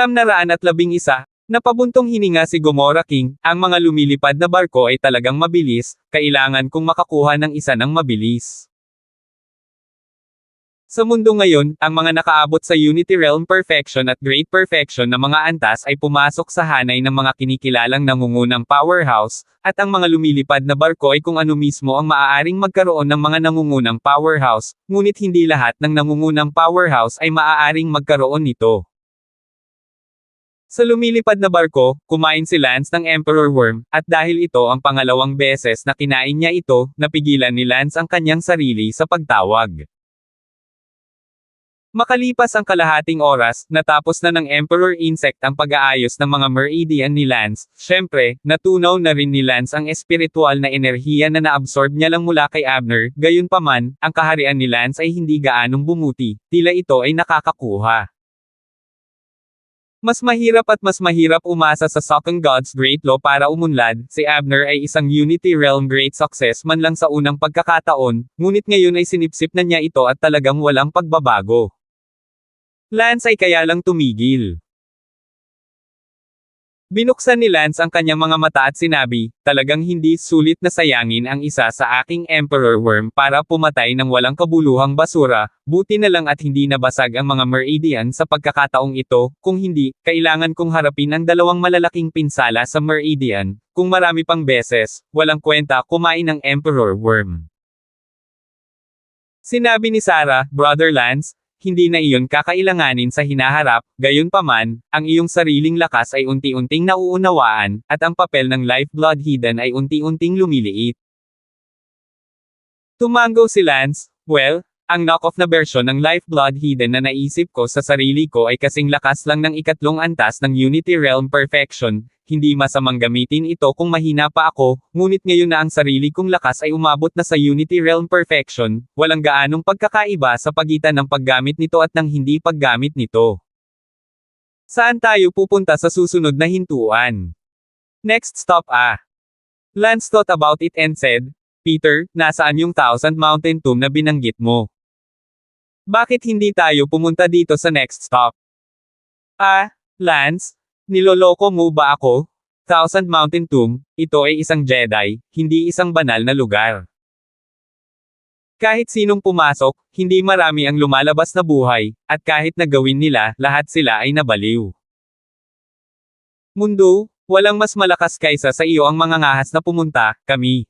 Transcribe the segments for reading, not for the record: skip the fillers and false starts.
911, napabuntong hininga si Gomora King, ang mga lumilipad na barko ay talagang mabilis, kailangan kong makakuha ng isa ng mabilis. Sa mundo ngayon, ang mga nakaabot sa Unity Realm Perfection at Great Perfection na mga antas ay pumasok sa hanay ng mga kinikilalang nangungunang powerhouse, at ang mga lumilipad na barko ay kung ano mismo ang maaaring magkaroon ng mga nangungunang powerhouse, ngunit hindi lahat ng nangungunang powerhouse ay maaaring magkaroon nito. Sa lumilipad na barko, kumain si Lance ng Emperor Worm, at dahil ito ang pangalawang beses na kinain niya ito, napigilan ni Lance ang kanyang sarili sa pagtawag. Makalipas ang kalahating oras, natapos na ng Emperor Insect ang pag-aayos ng mga meridian ni Lance. Syempre, natunaw na rin ni Lance ang espiritual na enerhiya na naabsorb niya lang mula kay Abner. Gayunpaman, ang kaharian ni Lance ay hindi gaanong bumuti, tila ito ay nakakakuha. Mas mahirap umasa sa Second God's Great Law para umunlad. Si Abner ay isang Unity Realm Great Success man lang sa unang pagkakataon, ngunit ngayon ay sinipsip na niya ito at talagang walang pagbabago. Lance ay kaya lang tumigil. Binuksan ni Lance ang kanyang mga mata at sinabi, talagang hindi sulit na sayangin ang isa sa aking Emperor Worm para pumatay ng walang kabuluhang basura, buti na lang at hindi nabasag ang mga meridian sa pagkakataong ito, kung hindi, kailangan kong harapin ang dalawang malalaking pinsala sa meridian, kung marami pang beses, walang kwenta kumain ng Emperor Worm. Sinabi ni Sarah, Brother Lance, hindi na iyon kakailanganin sa hinaharap, gayunpaman, ang iyong sariling lakas ay unti-unting nauunawaan, at ang papel ng Lifeblood Hidden ay unti-unting lumiliit. Tumango si Lance, well, ang knock-off na bersyon ng Lifeblood Hidden na naisip ko sa sarili ko ay kasing lakas lang ng ikatlong antas ng Unity Realm Perfection, hindi masamang gamitin ito kung mahina pa ako, ngunit ngayon na ang sarili kong lakas ay umabot na sa Unity Realm Perfection, walang gaanong pagkakaiba sa pagitan ng paggamit nito at ng hindi paggamit nito. Saan tayo pupunta sa susunod na hintuan? Next stop Lance thought about it and said, Peter, nasaan yung Thousand Mountain Tomb na binanggit mo? Bakit hindi tayo pumunta dito sa next stop? Lance, niloloko mo ba ako? Thousand Mountain Tomb, ito ay isang Jedi, hindi isang banal na lugar. Kahit sinong pumasok, hindi marami ang lumalabas na buhay, at kahit na gawin nila, lahat sila ay nabaliw. Mundo, walang mas malakas kaysa sa iyo ang mga ngahas na pumunta, kami.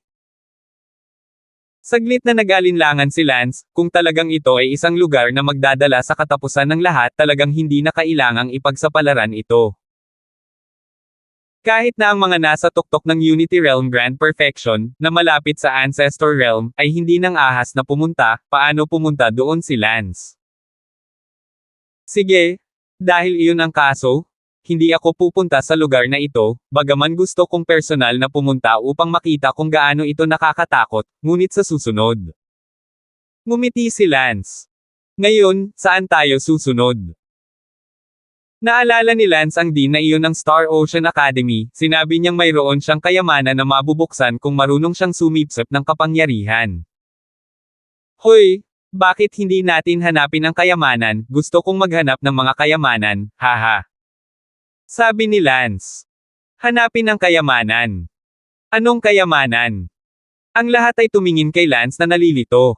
Saglit na nag-alinlangan si Lance, kung talagang ito ay isang lugar na magdadala sa katapusan ng lahat, talagang hindi na kailangang ipagsapalaran ito. Kahit na ang mga nasa tuktok ng Unity Realm Grand Perfection, na malapit sa Ancestor Realm, ay hindi nang ahas na pumunta, paano pumunta doon si Lance? Sige, dahil iyon ang kaso, hindi ako pupunta sa lugar na ito, bagaman gusto kong personal na pumunta upang makita kung gaano ito nakakatakot, ngunit sa susunod. Ngumiti si Lance. Ngayon, saan tayo susunod? Naalala ni Lance ang dean na iyon ng Star Ocean Academy, sinabi niyang mayroon siyang kayamanan na mabubuksan kung marunong siyang sumipsip ng kapangyarihan. Hoy, bakit hindi natin hanapin ang kayamanan? Gusto kong maghanap ng mga kayamanan, haha. Sabi ni Lance. Hanapin ang kayamanan. Anong kayamanan? Ang lahat ay tumingin kay Lance na nalilito.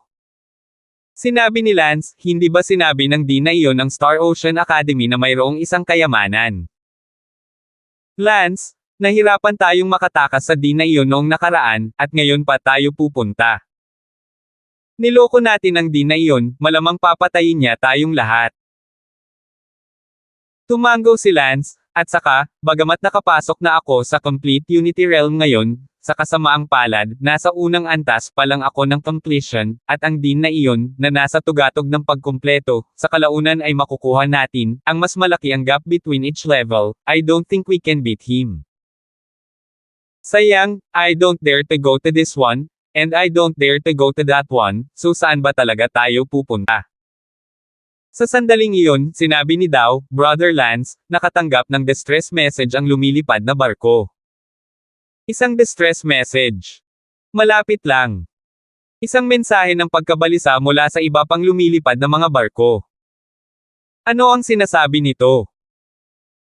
Sinabi ni Lance, hindi ba sinabi ng dean na iyon ng Star Ocean Academy na mayroong isang kayamanan? Lance, nahirapan tayong makatakas sa dean na iyon noong nakaraan, at ngayon pa tayo pupunta. Niloko natin ang dean na iyon, malamang papatayin niya tayong lahat. Tumango si Lance, at saka, bagamat nakapasok na ako sa Complete Unity Realm ngayon, sa kasamaang palad, nasa unang antas pa lang ako ng completion, at ang dean na iyon, na nasa tugatog ng pagkumpleto, sa kalaunan ay makukuha natin, ang mas malaki ang gap between each level, I don't think we can beat him. Sayang, I don't dare to go to this one, and I don't dare to go to that one, so saan ba talaga tayo pupunta? Sa sandaling iyon, sinabi ni Dao, Brother Lance, nakatanggap ng distress message ang lumilipad na barko. Isang distress message. Malapit lang. Isang mensahe ng pagkabalisa mula sa iba pang lumilipad na mga barko. Ano ang sinasabi nito?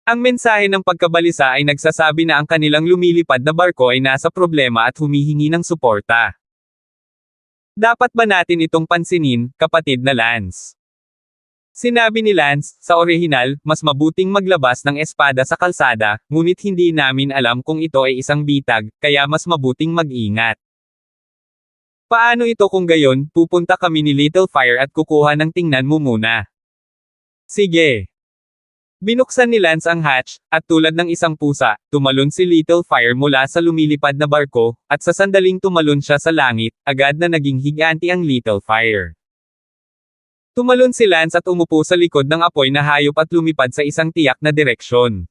Ang mensahe ng pagkabalisa ay nagsasabi na ang kanilang lumilipad na barko ay nasa problema at humihingi ng suporta. Dapat ba natin itong pansinin, kapatid na Lance? Sinabi ni Lance, sa orihinal, mas mabuting maglabas ng espada sa kalsada, ngunit hindi namin alam kung ito ay isang bitag, kaya mas mabuting mag-ingat. Paano ito kung gayon, pupunta kami ni Little Fire at kukuha ng tingnan mo muna. Sige. Binuksan ni Lance ang hatch, at tulad ng isang pusa, tumalon si Little Fire mula sa lumilipad na barko, at sa sandaling tumalon siya sa langit, agad na naging higanti ang Little Fire. Tumalon si Lance at umupo sa likod ng apoy na hayop at lumipad sa isang tiyak na direksyon.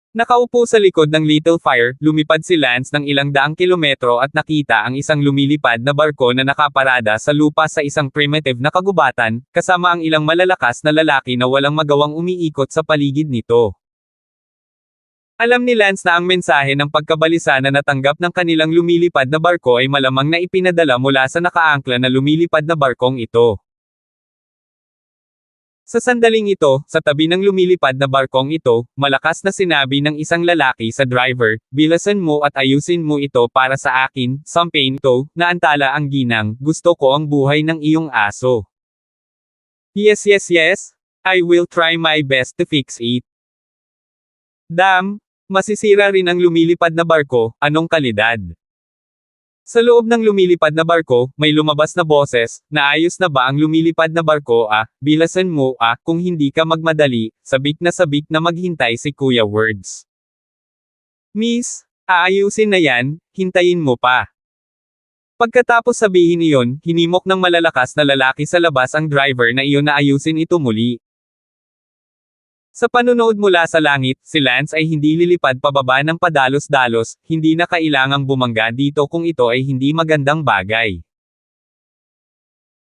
Nakaupo sa likod ng Little Fire, lumipad si Lance ng ilang daang kilometro at nakita ang isang lumilipad na barko na nakaparada sa lupa sa isang primitive na kagubatan, kasama ang ilang malalakas na lalaki na walang magawang umiikot sa paligid nito. Alam ni Lance na ang mensahe ng pagkabalisa na natanggap ng kanilang lumilipad na barko ay malamang na ipinadala mula sa nakaangkla na lumilipad na barkong ito. Sa sandaling ito, sa tabi ng lumilipad na barkong ito, malakas na sinabi ng isang lalaki sa driver, "Bilasan mo at ayusin mo ito para sa akin, Sampain to, na antala ang ginang, gusto ko ang buhay ng iyong aso." Yes, yes, yes. I will try my best to fix it. Damn, masisira rin ang lumilipad na barko, anong kalidad? Sa loob ng lumilipad na barko, may lumabas na boses, "Naayos na ba ang lumilipad na barko bilasan mo kung hindi ka magmadali," sabik na maghintay si Kuya Words. "Miss, aayusin na yan, hintayin mo pa." Pagkatapos sabihin iyon, hinimok ng malalakas na lalaki sa labas ang driver na iyon na ayusin ito muli. Sa panunood mula sa langit, si Lance ay hindi lilipad pababa ng padalos-dalos, hindi na kailangang bumangga dito kung ito ay hindi magandang bagay.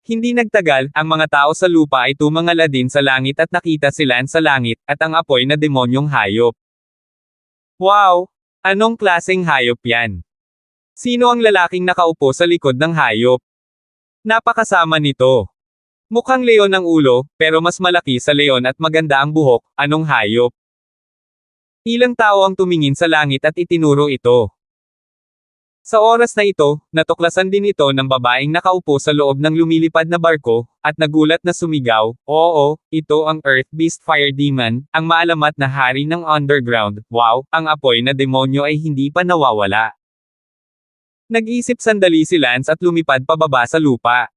Hindi nagtagal, ang mga tao sa lupa ay tumangala din sa langit at nakita si Lance sa langit, at ang apoy na demonyong hayop. Wow! Anong klaseng hayop yan? Sino ang lalaking nakaupo sa likod ng hayop? Napakasama nito. Mukhang leon ang ulo, pero mas malaki sa leon at maganda ang buhok, anong hayop? Ilang tao ang tumingin sa langit at itinuro ito. Sa oras na ito, natuklasan din ito ng babaeng nakaupo sa loob ng lumilipad na barko, at nagulat na sumigaw, "Oo, ito ang Earth Beast Fire Demon, ang maalamat na hari ng underground, wow, ang apoy na demonyo ay hindi pa nawawala." Nag-isip sandali si Lance at lumipad pababa sa lupa.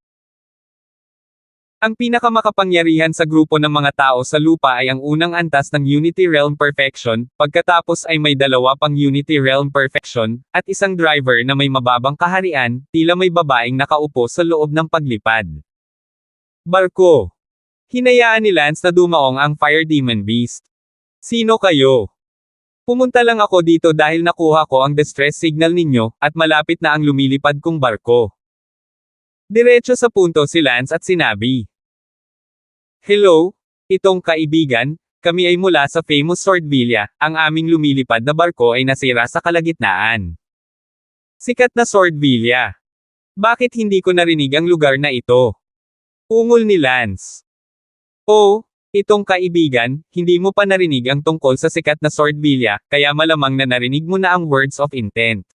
Ang pinakamakapangyarihan sa grupo ng mga tao sa lupa ay ang unang antas ng Unity Realm Perfection, pagkatapos ay may dalawa pang Unity Realm Perfection, at isang driver na may mababang kaharian, tila may babaeng nakaupo sa loob ng paglipad. Barko. Hinayaan ni Lance na dumaong ang Fire Demon Beast. "Sino kayo? Pumunta lang ako dito dahil nakuha ko ang distress signal ninyo, at malapit na ang lumilipad kong barko." Diretso sa punto si Lance at sinabi, "Hello, itong kaibigan, kami ay mula sa famous Swordvilla, ang aming lumilipad na barko ay nasira sa kalagitnaan." Sikat na Swordvilla. Bakit hindi ko narinig ang lugar na ito? Ungol ni Lance. "Oh, itong kaibigan, hindi mo pa narinig ang tungkol sa sikat na Swordvilla, kaya malamang na narinig mo na ang words of intent."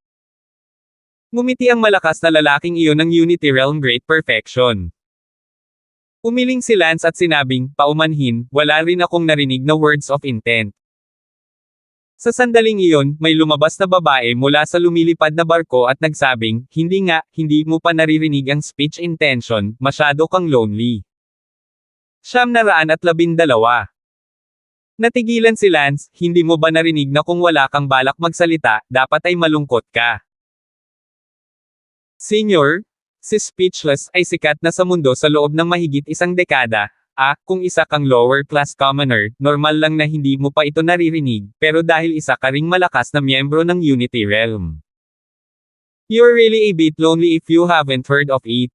Ngumiti ang malakas na lalaking iyon ng Unity Realm Great Perfection. Umiling si Lance at sinabing, paumanhin, "Wala rin akong narinig na words of intent." Sa sandaling iyon, may lumabas na babae mula sa lumilipad na barko at nagsabing, "Hindi nga, hindi mo pa naririnig ang speech intention, masyado kang lonely." 912. Natigilan si Lance, "Hindi mo ba narinig na kung wala kang balak magsalita, dapat ay malungkot ka?" Senior, si Speechless ay sikat na sa mundo sa loob ng mahigit isang dekada. Kung isa kang lower class commoner, normal lang na hindi mo pa ito naririnig, pero dahil isa ka ring malakas na miyembro ng Unity Realm. "You're really a bit lonely if you haven't heard of it."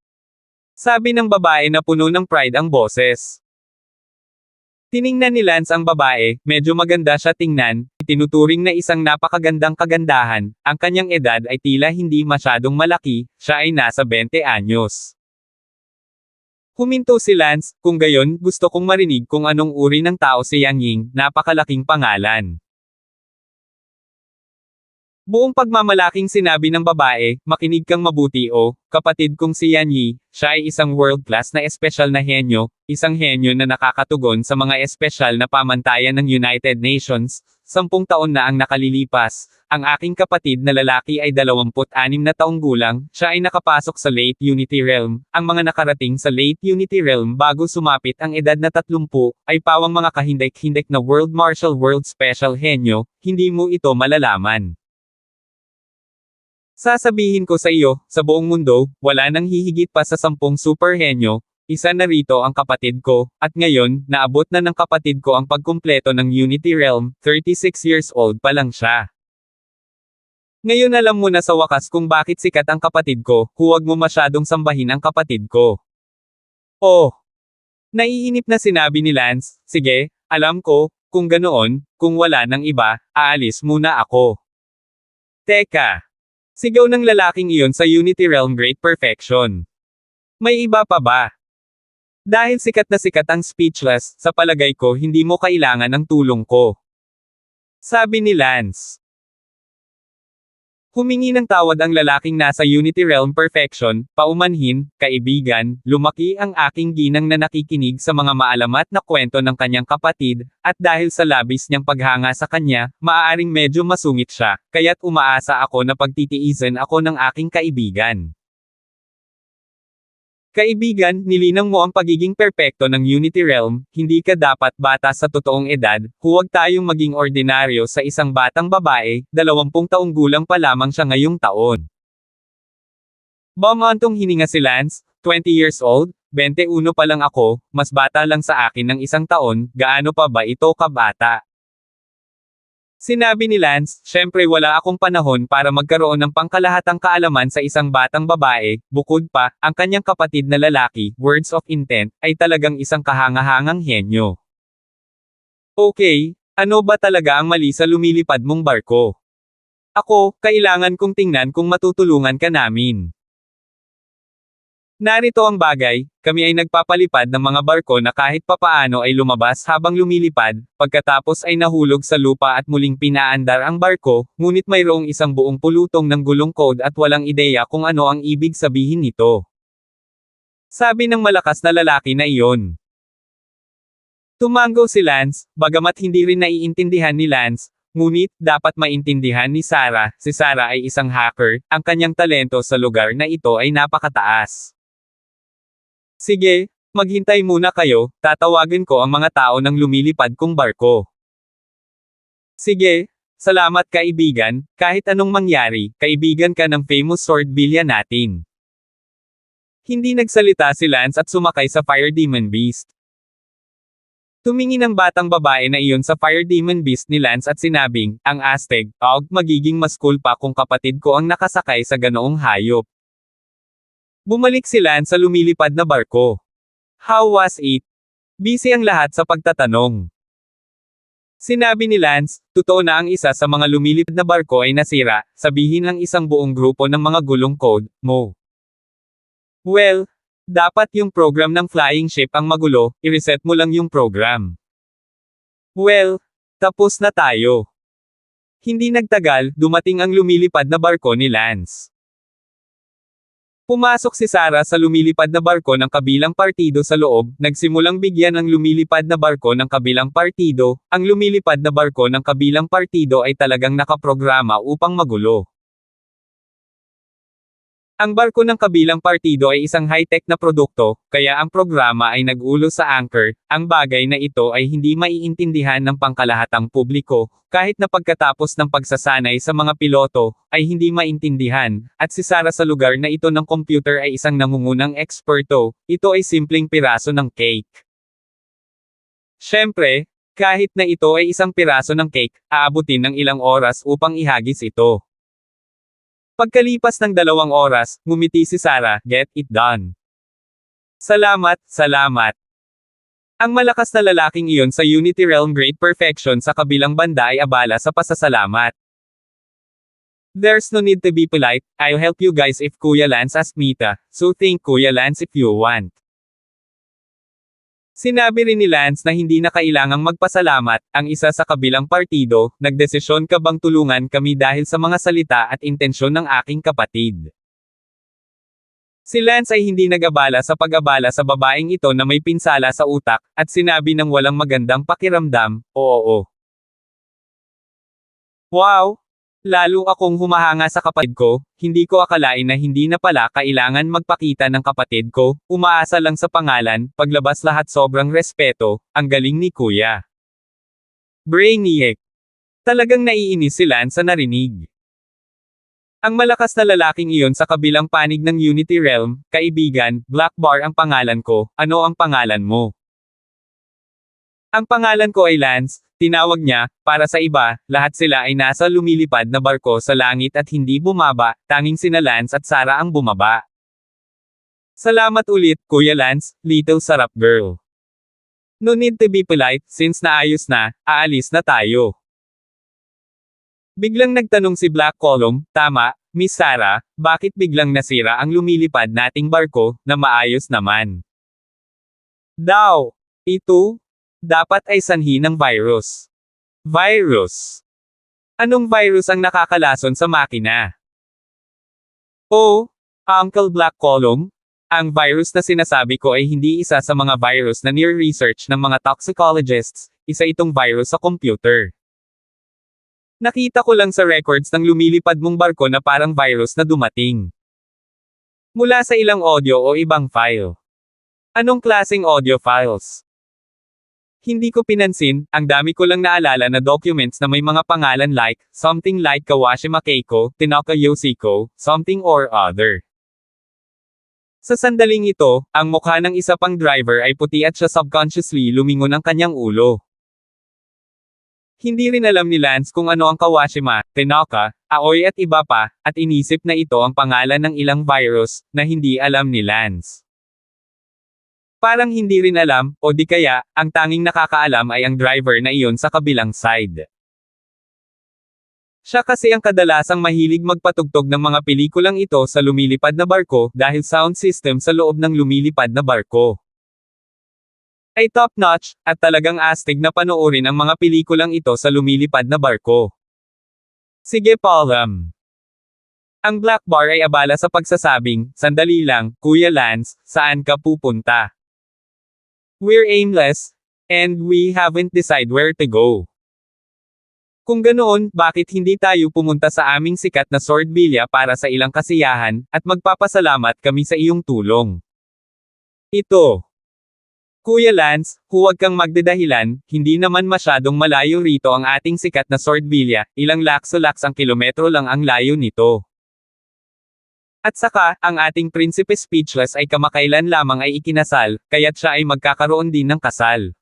Sabi ng babae na puno ng pride ang boses. Tiningnan ni Lance ang babae, medyo maganda siya tingnan, itinuturing na isang napakagandang kagandahan, ang kanyang edad ay tila hindi masyadong malaki, siya ay nasa 20 anyos. Huminto si Lance, kung gayon, gusto kong marinig kung anong uri ng tao si Yang Ying, napakalaking pangalan. Buong pagmamalaking sinabi ng babae, makinig kang mabuti kapatid kong si Yan Yi, siya ay isang world-class na espesyal na henyo, isang henyo na nakakatugon sa mga espesyal na pamantayan ng United Nations. 10 taon na ang nakalilipas, ang aking kapatid na lalaki ay 26 na taong gulang, siya ay nakapasok sa Late Unity Realm, ang mga nakarating sa Late Unity Realm bago sumapit ang edad na 30, ay pawang mga kahindik-hindik na World Martial World Special henyo, hindi mo ito malalaman. Sasabihin ko sa iyo, sa buong mundo, wala nang hihigit pa sa 10 superhenyo, isa na rito ang kapatid ko, at ngayon, naabot na ng kapatid ko ang pagkumpleto ng Unity Realm, 36 years old pa lang siya. Ngayon alam mo na sa wakas kung bakit sikat ang kapatid ko, huwag mo masyadong sambahin ang kapatid ko. Oh! Naiinip na sinabi ni Lance, sige, alam ko, kung ganoon, kung wala nang iba, aalis muna ako. Teka! Sigaw ng lalaking iyon sa Unity Realm Great Perfection. May iba pa ba? Dahil sikat na sikat ang speechless, sa palagay ko hindi mo kailangan ng tulong ko. Sabi ni Lance. Humingi ng tawad ang lalaking nasa Unity Realm Perfection, paumanhin, kaibigan, lumaki ang aking ginang na nakikinig sa mga maalamat na kwento ng kanyang kapatid, at dahil sa labis niyang paghanga sa kanya, maaaring medyo masungit siya, kaya't umaasa ako na pagtitiisin ako ng aking kaibigan. Kaibigan, nilinang mo ang pagiging perpekto ng Unity Realm, hindi ka dapat bata sa totoong edad, huwag tayong maging ordinaryo sa isang batang babae, 20 taong gulang pa lamang siya ngayong taon. Bumantong hininga si Lance, 20 years old, 21 pa lang ako, mas bata lang sa akin ng 1 taon, gaano pa ba ito kabata? Sinabi ni Lance, syempre wala akong panahon para magkaroon ng pangkalahatang kaalaman sa isang batang babae, bukod pa, ang kanyang kapatid na lalaki, words of intent, ay talagang isang kahangahangang henyo. Okay, ano ba talaga ang mali sa lumilipad mong barko? Ako, kailangan kong tingnan kung matutulungan ka namin. Narito ang bagay, kami ay nagpapalipad ng mga barko na kahit papaano ay lumabas habang lumilipad, pagkatapos ay nahulog sa lupa at muling pinaandar ang barko, ngunit mayroong isang buong pulutong ng gulong code at walang ideya kung ano ang ibig sabihin nito. Sabi ng malakas na lalaki na iyon. Tumango si Lance, bagamat hindi rin naiintindihan ni Lance, ngunit, dapat maintindihan ni Sarah, si Sarah ay isang hacker, ang kanyang talento sa lugar na ito ay napakataas. Sige, maghintay muna kayo, tatawagin ko ang mga tao ng lumilipad kong barko. Sige, salamat kaibigan, kahit anong mangyari, kaibigan ka ng famous sword bilya natin. Hindi nagsalita si Lance at sumakay sa Fire Demon Beast. Tumingin ang batang babae na iyon sa Fire Demon Beast ni Lance at sinabing, ang Aztec, magiging mas cool pa kung kapatid ko ang nakasakay sa ganoong hayop. Bumalik si Lance sa lumilipad na barko. How was it? Busy ang lahat sa pagtatanong. Sinabi ni Lance, totoo na ang isa sa mga lumilipad na barko ay nasira, sabihin ng isang buong grupo ng mga gulong code, mo. Well, dapat yung program ng flying ship ang magulo, i-reset mo lang yung program. Well, tapos na tayo. Hindi nagtagal, dumating ang lumilipad na barko ni Lance. Pumasok si Sarah sa lumilipad na barko ng kabilang partido sa loob, nagsimulang bigyan ng lumilipad na barko ng kabilang partido, ang lumilipad na barko ng kabilang partido ay talagang nakaprograma upang magulo. Ang barko ng kabilang partido ay isang high-tech na produkto, kaya ang programa ay nag-ulo sa anchor, ang bagay na ito ay hindi maiintindihan ng pangkalahatang publiko, kahit na pagkatapos ng pagsasanay sa mga piloto, ay hindi maintindihan, at si Sarah sa lugar na ito ng computer ay isang nangungunang eksperto, ito ay simpleng piraso ng cake. Siyempre, kahit na ito ay isang piraso ng cake, aabutin ng ilang oras upang ihagis ito. Pagkalipas ng 2 oras, ngumiti si Sarah, get it done. Salamat, salamat. Ang malakas na lalaking iyon sa Unity Realm Great Perfection sa kabilang banda ay abala sa pasasalamat. There's no need to be polite, I'll help you guys if Kuya Lance asked me to, so thank Kuya Lance if you want. Sinabi rin ni Lance na hindi na kailangang magpasalamat, ang isa sa kabilang partido, nagdesisyon ka bang tulungan kami dahil sa mga salita at intensyon ng aking kapatid. Si Lance ay hindi nag-abala sa pag-abala sa babaeng ito na may pinsala sa utak, at sinabi ng walang magandang pakiramdam, oo. Wow! Lalo akong humahanga sa kapatid ko, hindi ko akalain na hindi na pala kailangan magpakita ng kapatid ko, umaasa lang sa pangalan, paglabas lahat sobrang respeto, ang galing ni Kuya. Brainiac. Talagang naiinis si Lance sa narinig. Ang malakas na lalaking iyon sa kabilang panig ng Unity Realm, kaibigan, Black Bar ang pangalan ko, ano ang pangalan mo? Ang pangalan ko ay Lance, tinawag niya, para sa iba, lahat sila ay nasa lumilipad na barko sa langit at hindi bumaba, tanging sina Lance at Sarah ang bumaba. Salamat ulit, Kuya Lance, little sarap girl. No need to be polite, since naayos na, aalis na tayo. Biglang nagtanong si Black Column, tama, Miss Sarah, bakit biglang nasira ang lumilipad nating barko, na maayos naman? Daw, ito? Dapat ay sanhi ng virus. Virus. Anong virus ang nakakalason sa makina? Oh, Uncle Black Column? Ang virus na sinasabi ko ay hindi isa sa mga virus na nire-research ng mga toxicologists, isa itong virus sa computer. Nakita ko lang sa records ng lumilipad mong barko na parang virus na dumating. Mula sa ilang audio o ibang file. Anong klaseng audio files? Hindi ko pinansin, ang dami ko lang naalala na documents na may mga pangalan like, something like Kawashima Keiko, Tanaka Yoshiko, something or other. Sa sandaling ito, ang mukha ng isa pang driver ay puti at siya subconsciously lumingon ang kanyang ulo. Hindi rin alam ni Lance kung ano ang Kawashima, Tanaka, Aoi at iba pa, at inisip na ito ang pangalan ng ilang virus, na hindi alam ni Lance. Parang hindi rin alam, o di kaya, ang tanging nakakaalam ay ang driver na iyon sa kabilang side. Siya kasi ang kadalasang mahilig magpatugtog ng mga pelikulang ito sa lumilipad na barko dahil sound system sa loob ng lumilipad na barko ay top-notch, at talagang astig na panoorin ang mga pelikulang ito sa lumilipad na barko. Sige Palam. Ang Black Bar ay abala sa pagsasabing, sandali lang, Kuya Lance, saan ka pupunta? We're aimless, and we haven't decided where to go. Kung ganoon, bakit hindi tayo pumunta sa aming sikat na sword villa para sa ilang kasiyahan, at magpapasalamat kami sa iyong tulong? Ito. Kuya Lance, huwag kang magdadahilan, hindi naman masyadong malayo rito ang ating sikat na sword villa, ilang lakso-laks ang kilometro lang ang layo nito. At saka, ang ating prinsipe speechless ay kamakailan lamang ay ikinasal, kaya't siya ay magkakaroon din ng kasal.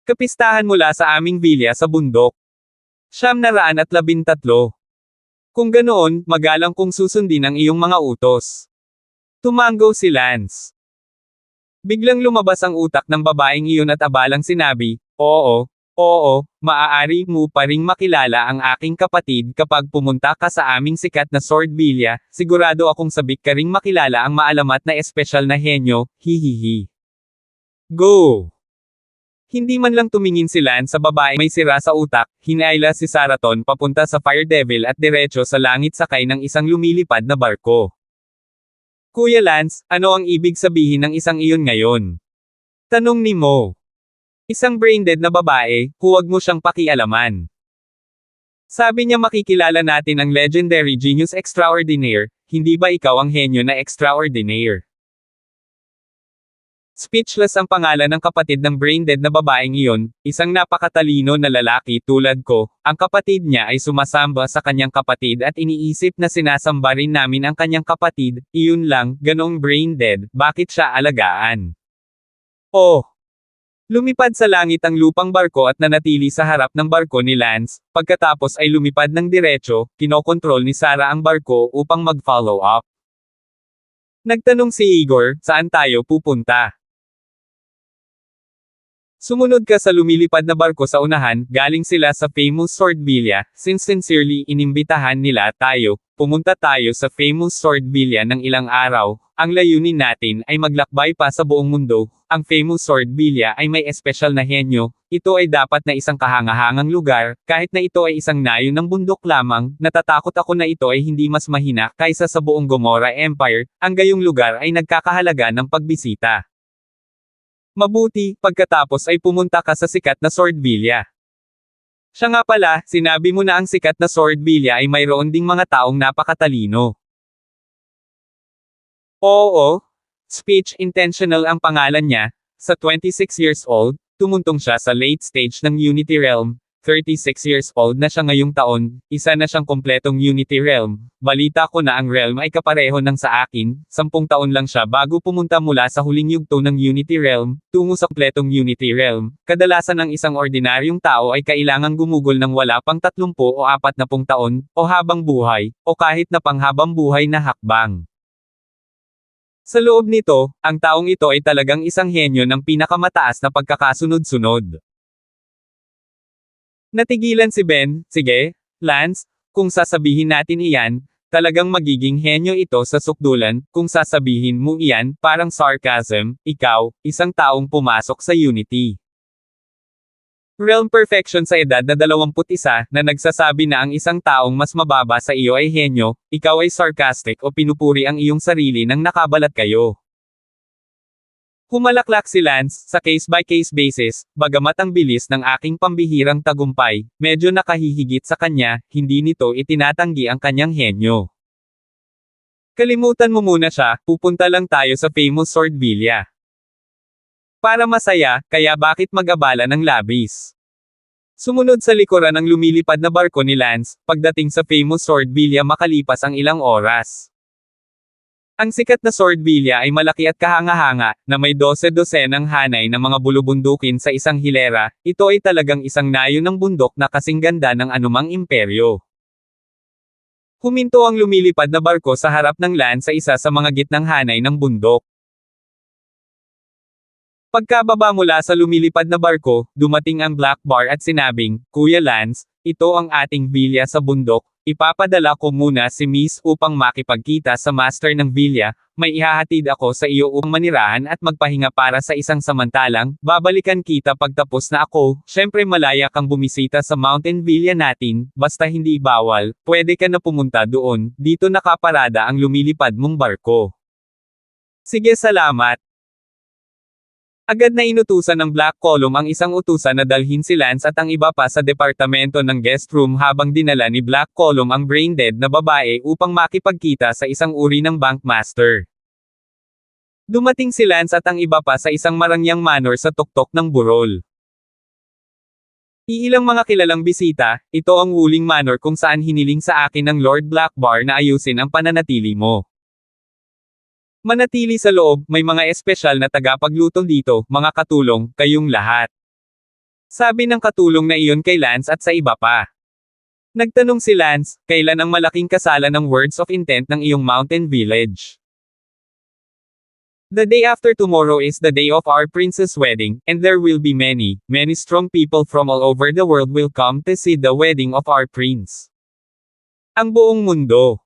Kapistahan mula sa aming villa sa bundok. 913. Kung ganoon, magalang kung susundin ang iyong mga utos. Tumango si Lance. Biglang lumabas ang utak ng babaeng iyon at abalang sinabi, Oo, maaari mo pa ring makilala ang aking kapatid kapag pumunta ka sa aming sikat na sword villa, sigurado akong sabik ka ring makilala ang maalamat na espesyal na henyo, hihihi. Go! Hindi man lang tumingin si Lance sa babae may sira sa utak, hinayla si Saraton papunta sa Fire Devil at diretso sa langit sakay ng isang lumilipad na barko. Kuya Lance, ano ang ibig sabihin ng isang iyon ngayon? Tanong ni Mo. Isang brain-dead na babae, huwag mo siyang pakialaman. Sabi niya makikilala natin ang legendary genius extraordinaire, hindi ba ikaw ang henyo na extraordinaire? Speechless ang pangalan ng kapatid ng brain-dead na babaeng iyon, isang napakatalino na lalaki tulad ko, ang kapatid niya ay sumasamba sa kanyang kapatid at iniisip na sinasamba rin namin ang kanyang kapatid, iyon lang, ganong brain-dead, bakit siya alagaan? Oh! Lumipad sa langit ang lupang barko at nanatili sa harap ng barko ni Lance, pagkatapos ay lumipad ng diretso, kinokontrol ni Sarah ang barko upang mag-follow up. Nagtanong si Igor, saan tayo pupunta? Sumunod ka sa lumilipad na barko sa unahan, galing sila sa famous Swordvilla, since sincerely inimbitahan nila tayo, pumunta tayo sa famous Swordvilla ng ilang araw, ang layunin natin ay maglakbay pa sa buong mundo, ang famous Swordvilla ay may espesyal na henyo, ito ay dapat na isang kahangahangang lugar, kahit na ito ay isang nayon ng bundok lamang, natatakot ako na ito ay hindi mas mahina kaysa sa buong Gomorrah Empire, ang gayong lugar ay nagkakahalaga ng pagbisita. Mabuti, pagkatapos ay pumunta ka sa sikat na Swordvilla. Siya nga pala, sinabi mo na ang sikat na Swordvilla ay mayroon ding mga taong napakatalino. Oo, speech intentional ang pangalan niya, sa 26 years old, tumuntong siya sa late stage ng Unity Realm, 36 years old na siya ngayong taon, isa na siyang kompletong Unity Realm. Balita ko na ang Realm ay kapareho ng sa akin, 10 taon lang siya bago pumunta mula sa huling yugto ng Unity Realm, tungo sa kompletong Unity Realm. Kadalasan ng isang ordinaryong tao ay kailangang gumugol ng wala pang 30 o 40 taon, o habang buhay, o kahit na panghabang buhay na hakbang. Sa loob nito, ang taong ito ay talagang isang henyo ng pinakamataas na pagkakasunod-sunod. Natigilan si Ben, sige, Lance, kung sasabihin natin iyan, talagang magiging henyo ito sa sukdulan, kung sasabihin mo iyan, parang sarcasm, ikaw, isang taong pumasok sa Unity Realm Perfection sa edad na 21, na nagsasabi na ang isang taong mas mababa sa iyo ay henyo, ikaw ay sarcastic o pinupuri ang iyong sarili nang nakabalat kayo. Humalaklak si Lance, sa case-by-case basis, bagamat ang bilis ng aking pambihirang tagumpay, medyo nakahihigit sa kanya, hindi nito itinatanggi ang kanyang henyo. Kalimutan mo muna siya, pupunta lang tayo sa famous Swordvilla. Para masaya, kaya bakit mag-abala ng labis? Sumunod sa likuran ng lumilipad na barko ni Lance, pagdating sa famous Swordvilla makalipas ang ilang oras. Ang sikat na Swordvilla ay malaki at kahanga-hanga, na may 12-dosenang hanay ng mga bulubundukin sa isang hilera, ito ay talagang isang nayon ng bundok na kasing ganda ng anumang imperyo. Huminto ang lumilipad na barko sa harap ng Lance sa isa sa mga gitnang hanay ng bundok. Pagkababa mula sa lumilipad na barko, dumating ang Black Bar at sinabing, Kuya Lance, ito ang ating villa sa bundok, ipapadala ko muna si Miss upang makipagkita sa master ng villa, may ihahatid ako sa iyo upang manirahan at magpahinga para sa isang samantalang, babalikan kita pagtapos na ako, syempre malaya kang bumisita sa mountain villa natin, basta hindi bawal, pwede ka na pumunta doon, dito nakaparada ang lumilipad mong barko. Sige, salamat. Agad na inutusan ng Black Column ang isang utusan na dalhin si Lance at ang iba pa sa departamento ng guest room habang dinala ni Black Column ang brain-dead na babae upang makipagkita sa isang uri ng bankmaster. Dumating si Lance at ang iba pa sa isang marangyang manor sa tuktok ng burol. Iilang mga kilalang bisita, ito ang Wuling Manor kung saan hiniling sa akin ng Lord Blackbar na ayusin ang pananatili mo. Manatili sa loob, may mga espesyal na tagapagluto dito, mga katulong, kayong lahat. Sabi ng katulong na iyon kay Lance at sa iba pa. Nagtanong si Lance, kailan ang malaking kasalan ng Words of Intent ng iyong mountain village? The day after tomorrow is the day of our prince's wedding, and there will be many strong people from all over the world will come to see the wedding of our prince. Ang buong mundo.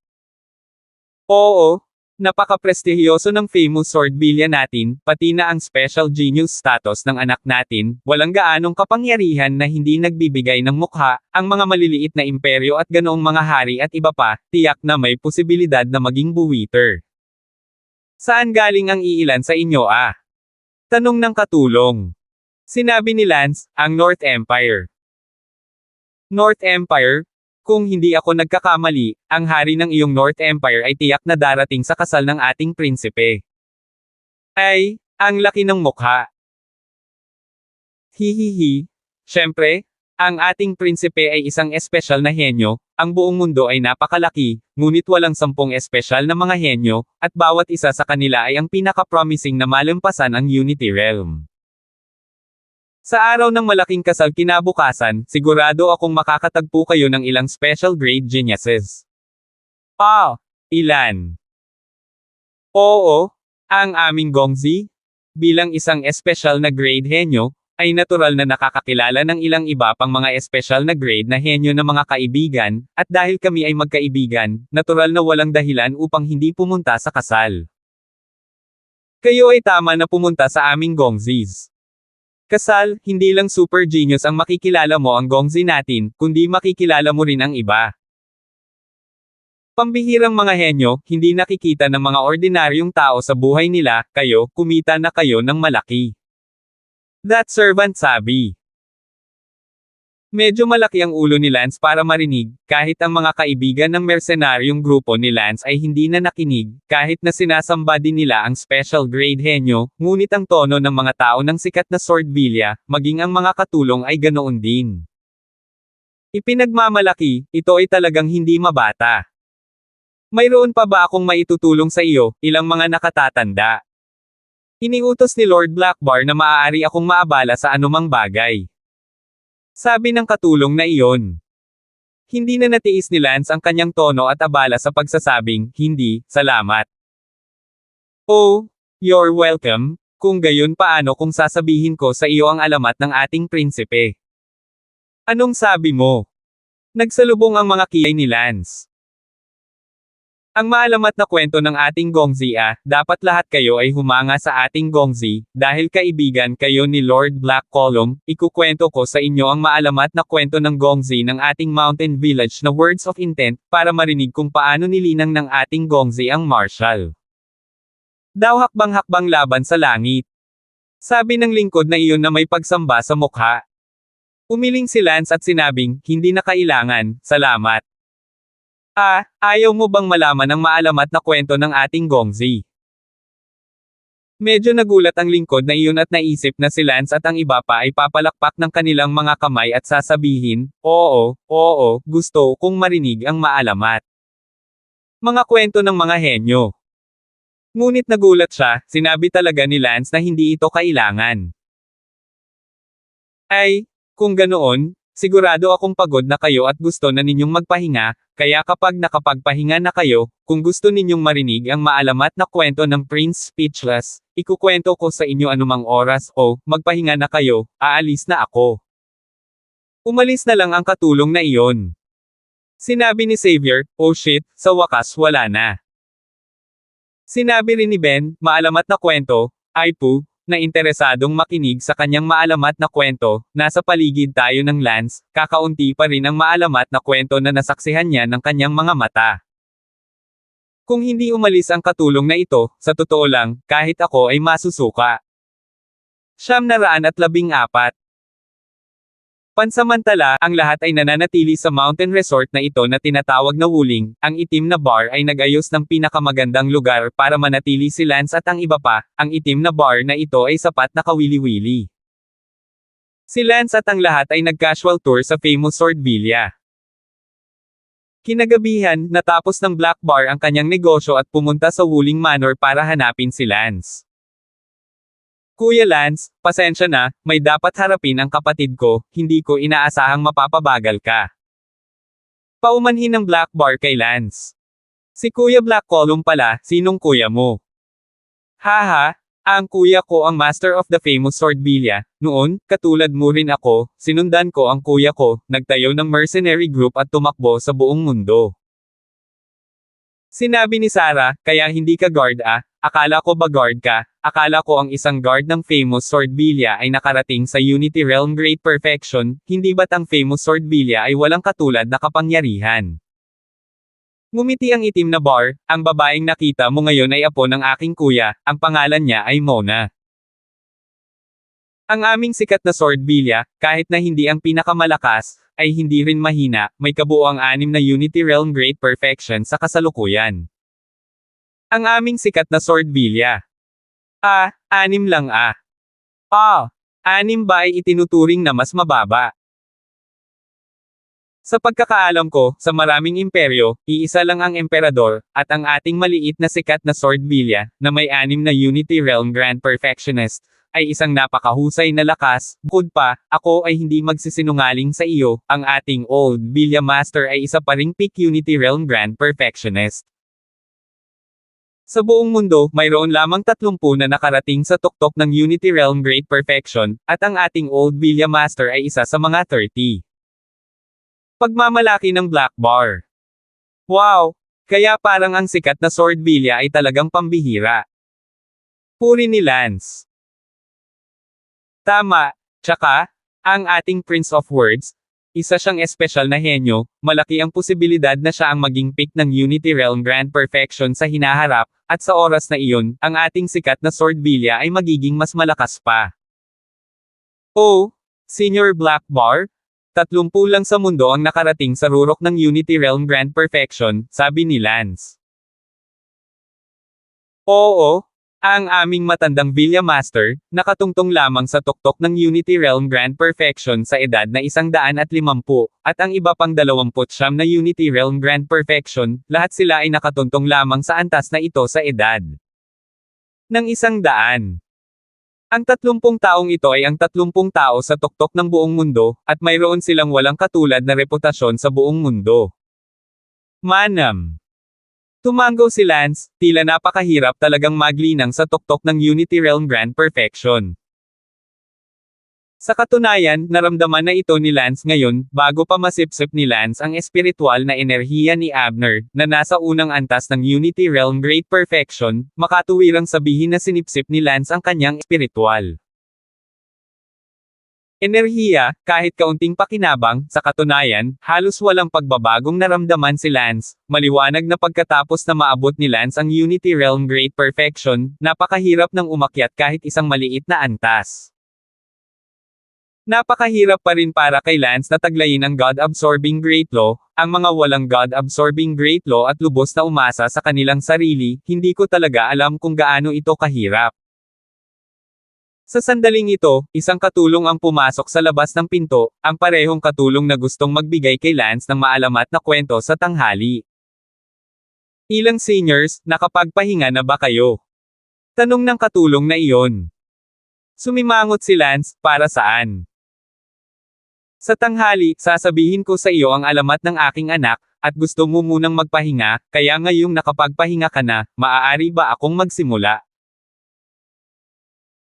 Oo. Napaka-prestigiyoso ng famous Swordvilla natin, pati na ang special genius status ng anak natin, walang gaanong kapangyarihan na hindi nagbibigay ng mukha, ang mga maliliit na imperyo at ganoong mga hari at iba pa, tiyak na may posibilidad na maging buwiter. Saan galing ang iilan sa inyo ah? Tanong ng katulong. Sinabi ni Lance, ang North Empire. North Empire? Kung hindi ako nagkakamali, ang hari ng iyong North Empire ay tiyak na darating sa kasal ng ating prinsipe. Ay, ang laki ng mukha. Hihihi. Siyempre, ang ating prinsipe ay isang espesyal na henyo, ang buong mundo ay napakalaki, ngunit walang 10 espesyal na mga henyo, at bawat isa sa kanila ay ang pinaka-promising na malampasan ang Unity Realm. Sa araw ng malaking kasal kinabukasan, sigurado akong makakatagpo kayo ng ilang special grade geniuses. Ilan? Oo, ang aming Gongzi. Bilang isang espesyal na grade henyo, ay natural na nakakakilala ng ilang iba pang mga espesyal na grade na henyo ng mga kaibigan, at dahil kami ay magkaibigan, natural na walang dahilan upang hindi pumunta sa kasal. Kayo ay tama na pumunta sa aming Gongzis. Kasal, hindi lang super genius ang makikilala mo ang Gongzi natin, kundi makikilala mo rin ang iba. Pambihirang mga henyo, hindi nakikita ng mga ordinaryong tao sa buhay nila, kayo, kumita na kayo ng malaki. That servant sabi. Medyo malaki ang ulo ni Lance para marinig, kahit ang mga kaibigan ng mercenaryong grupo ni Lance ay hindi na nakinig, kahit na sinasamba din nila ang special grade henyo, ngunit ang tono ng mga tao ng sikat na Swordvilla, maging ang mga katulong ay ganoon din. Ipinagmamalaki, ito ay talagang hindi mabata. Mayroon pa ba akong maitutulong sa iyo, ilang mga nakatatanda? Iniutos ni Lord Blackbar na maaari akong maabala sa anumang bagay. Sabi ng katulong na iyon. Hindi na natiis ni Lance ang kanyang tono at abala sa pagsasabing, hindi, salamat. Oh, you're welcome, kung gayon paano kung sasabihin ko sa iyo ang alamat ng ating prinsipe? Anong sabi mo? Nagsalubong ang mga kiyay ni Lance. Ang maalamat na kwento ng ating Gongzi dapat lahat kayo ay humanga sa ating Gongzi, dahil kaibigan kayo ni Lord Black Column, ikukwento ko sa inyo ang maalamat na kwento ng Gongzi ng ating mountain village na words of intent, para marinig kung paano nilinang ng ating Gongzi ang martial. Daw hakbang-hakbang laban sa langit. Sabi ng lingkod na iyon na may pagsamba sa mukha. Umiling si Lance at sinabing, hindi na kailangan, salamat. Ayaw mo bang malaman ang maalamat na kwento ng ating Gongzi? Medyo nagulat ang lingkod na iyon at naisip na si Lance at ang iba pa ay papalakpak ng kanilang mga kamay at sasabihin, oo, gusto kong marinig ang maalamat. Mga kwento ng mga henyo. Ngunit nagulat siya, sinabi talaga ni Lance na hindi ito kailangan. Ay, kung ganoon, sigurado akong pagod na kayo at gusto na ninyong magpahinga, kaya kapag nakapagpahinga na kayo, kung gusto ninyong marinig ang maalamat na kwento ng Prince Speechless, ikukwento ko sa inyo anumang oras o, magpahinga na kayo, aalis na ako. Umalis na lang ang katulong na iyon. Sinabi ni Xavier, oh shit, sa wakas wala na. Sinabi rin ni Ben, maalamat na kwento, ay po, na interesadong makinig sa kanyang maalamat na kwento, nasa paligid tayo ng Lance, kakaunti pa rin ang maalamat na kwento na nasaksihan niya ng kanyang mga mata. Kung hindi umalis ang katulong na ito, sa totoo lang, kahit ako ay masusuka. 914. Pansamantala, ang lahat ay nananatili sa mountain resort na ito na tinatawag na Wuling, ang itim na bar ay nag-ayos ng pinakamagandang lugar para manatili si Lance at ang iba pa, ang itim na bar na ito ay sapat na kawili-wili. Si Lance at ang lahat ay nag-casual tour sa famous Swordvilla. Kinagabihan, natapos ng Black Bar ang kanyang negosyo at pumunta sa Wuling Manor para hanapin si Lance. Kuya Lance, pasensya na, may dapat harapin ang kapatid ko, hindi ko inaasahang mapapabagal ka. Paumanhin ng Black Bar kay Lance. Si Kuya Black Column pala, sinong kuya mo? Haha, ang kuya ko ang master of the famous Swordvilla, noon, katulad mo rin ako, sinundan ko ang kuya ko, nagtayo ng mercenary group at tumakbo sa buong mundo. Sinabi ni Sarah, kaya hindi ka guard akala ko ba guard ka, akala ko ang isang guard ng famous Swordvilla ay nakarating sa Unity Realm Great Perfection, hindi ba't ang famous Swordvilla ay walang katulad na kapangyarihan? Ngumiti ang itim na bar, ang babaeng nakita mo ngayon ay apo ng aking kuya, ang pangalan niya ay Mona. Ang aming sikat na Swordvilla, kahit na hindi ang pinakamalakas, ay hindi rin mahina, may kabuoang 6 na Unity Realm Great Perfection sa kasalukuyan. Ang aming sikat na Swordvilla. 6 lang 6 ba ay itinuturing na mas mababa? Sa pagkakaalam ko, sa maraming imperyo, iisa lang ang emperador, at ang ating maliit na sikat na Swordvilla, na may 6 na Unity Realm Grand Perfectionist, ay isang napakahusay na lakas. Bukod pa, ako ay hindi magsisinungaling sa iyo, ang ating Old Villa Master ay isa pa ring peak Unity Realm Grand Perfectionist. Sa buong mundo, mayroon lamang 30 na nakarating sa tuktok ng Unity Realm Great Perfection, at ang ating Old Villa Master ay isa sa mga 30. Pagmamalaki ng Black Bar. Wow! Kaya parang ang sikat na Sword Villa ay talagang pambihira. Puri ni Lance. Tama, tsaka, ang ating Prince of Words, isa siyang espesyal na henyo, malaki ang posibilidad na siya ang maging pick ng Unity Realm Grand Perfection sa hinaharap, at sa oras na iyon, ang ating sikat na Sword Villa ay magiging mas malakas pa. Oh, Senior Black Bar? 30 lang sa mundo ang nakarating sa rurok ng Unity Realm Grand Perfection, sabi ni Lance. Oo, ang aming matandang Villa Master, nakatungtong lamang sa tuktok ng Unity Realm Grand Perfection sa edad na 150, at ang iba pang 29 na Unity Realm Grand Perfection, lahat sila ay nakatuntong lamang sa antas na ito sa edad ng 100. Ang 30 taong ito ay ang 30 tao sa tuktok ng buong mundo, at mayroon silang walang katulad na reputasyon sa buong mundo. Manam. Tumango si Lance, tila napakahirap talagang maglinang sa tuktok ng Unity Realm Grand Perfection. Sa katunayan, naramdaman na ito ni Lance ngayon, bago pa masipsip ni Lance ang espiritual na enerhiya ni Abner, na nasa unang antas ng Unity Realm Great Perfection, makatuwirang sabihin na sinipsip ni Lance ang kanyang espiritual enerhiya, kahit kaunting pakinabang, sa katunayan, halos walang pagbabagong naramdaman si Lance, maliwanag na pagkatapos na maabot ni Lance ang Unity Realm Great Perfection, napakahirap nang umakyat kahit isang maliit na antas. Napakahirap pa rin para kay Lance na taglayin ang God-absorbing Great Law, ang mga walang God-absorbing Great Law at lubos na umasa sa kanilang sarili, hindi ko talaga alam kung gaano ito kahirap. Sa sandaling ito, isang katulong ang pumasok sa labas ng pinto, ang parehong katulong na gustong magbigay kay Lance ng maalamat na kwento sa tanghali. Ilang seniors, nakapagpahinga na ba kayo? Tanong ng katulong na iyon. Sumimangot si Lance, para saan? Sa tanghali, sasabihin ko sa iyo ang alamat ng aking anak, at gusto mo munang magpahinga, kaya ngayong nakapagpahinga ka na, maaari ba akong magsimula?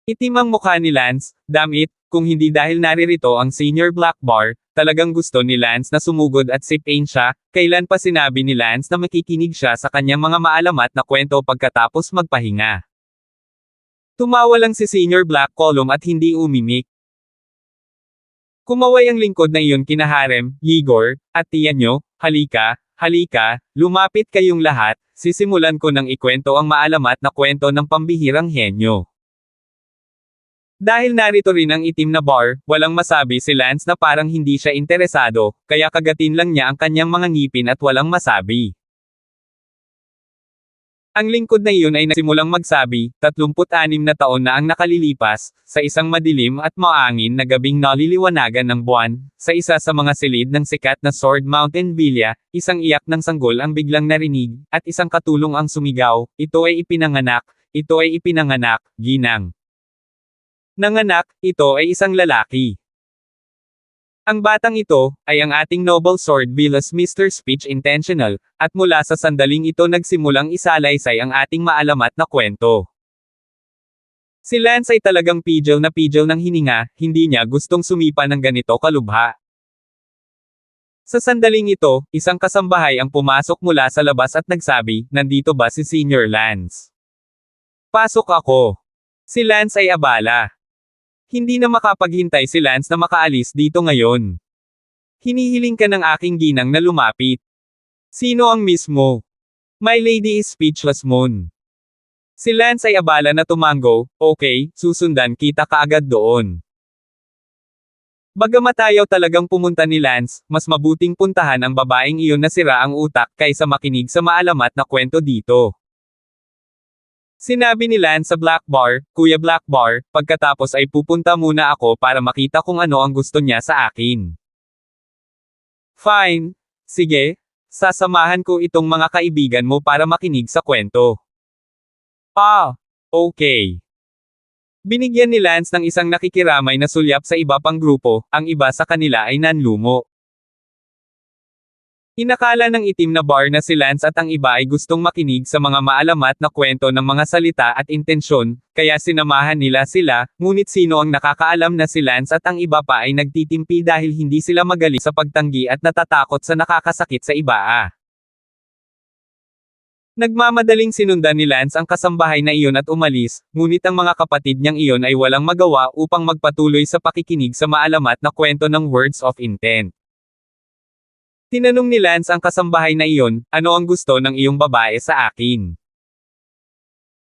Itim ang mukha ni Lance, damit, kung hindi dahil naririto ang Senior Black Bar, talagang gusto ni Lance na sumugod at sipin siya, kailan pa sinabi ni Lance na makikinig siya sa kanyang mga maalamat na kwento pagkatapos magpahinga. Tumawa lang si Senior Black Column at hindi umimik. Kumaway ang lingkod na iyon kina Harem, Igor, at tiyan nyo, halika, lumapit kayong lahat, sisimulan ko ng ikwento ang maalamat na kwento ng pambihirang henyo. Dahil narito rin ang itim na bar, walang masabi si Lance na parang hindi siya interesado, kaya kagatin lang niya ang kanyang mga ngipin at walang masabi. Ang lingkod na iyon ay nagsimulang magsabi, 36 na taon na ang nakalilipas, sa isang madilim at maangin na gabing naliliwanagan ng buwan, sa isa sa mga silid ng sikat na Sword Mountain Villa, isang iyak ng sanggol ang biglang narinig, at isang katulong ang sumigaw, ito ay ipinanganak, ginang. Nanganak, ito ay isang lalaki. Ang batang ito, ay ang ating Noble Sword Villa's Mr. Speech Intentional, at mula sa sandaling ito nagsimulang isalaysay ang ating maalamat na kwento. Si Lance ay talagang pidgel ng hininga, hindi niya gustong sumipa ng ganito kalubha. Sa sandaling ito, isang kasambahay ang pumasok mula sa labas at nagsabi, nandito ba si Senior Lance? Pasok ako. Si Lance ay abala. Hindi na makapaghintay si Lance na makaalis dito ngayon. Hinihiling ka ng aking ginang na lumapit. Sino ang mismo? My lady is speechless moon. Si Lance ay abala na tumango, okay, susundan kita kaagad doon. Bagamat ayaw talagang pumunta ni Lance, mas mabuting puntahan ang babaeng iyon na sira ang utak kaysa makinig sa maalamat na kwento dito. Sinabi ni Lance sa Black Bar, Kuya Black Bar, pagkatapos ay pupunta muna ako para makita kung ano ang gusto niya sa akin. Fine. Sige. Sasamahan ko itong mga kaibigan mo para makinig sa kwento. Okay. Binigyan ni Lance ng isang nakikiramay na sulyap sa iba pang grupo, ang iba sa kanila ay nanlumo. Inakala ng itim na bar na si Lance at ang iba ay gustong makinig sa mga maalamat na kwento ng mga salita at intensyon, kaya sinamahan nila sila, ngunit sino ang nakakaalam na si Lance at ang iba pa ay nagtitimpi dahil hindi sila magaling sa pagtanggi at natatakot sa nakakasakit sa iba. Nagmamadaling sinundan ni Lance ang kasambahay na iyon at umalis, ngunit ang mga kapatid niyang iyon ay walang magawa upang magpatuloy sa pakikinig sa maalamat na kwento ng Words of Intent. Tinanong ni Lance ang kasambahay na iyon, ano ang gusto ng iyong babae sa akin?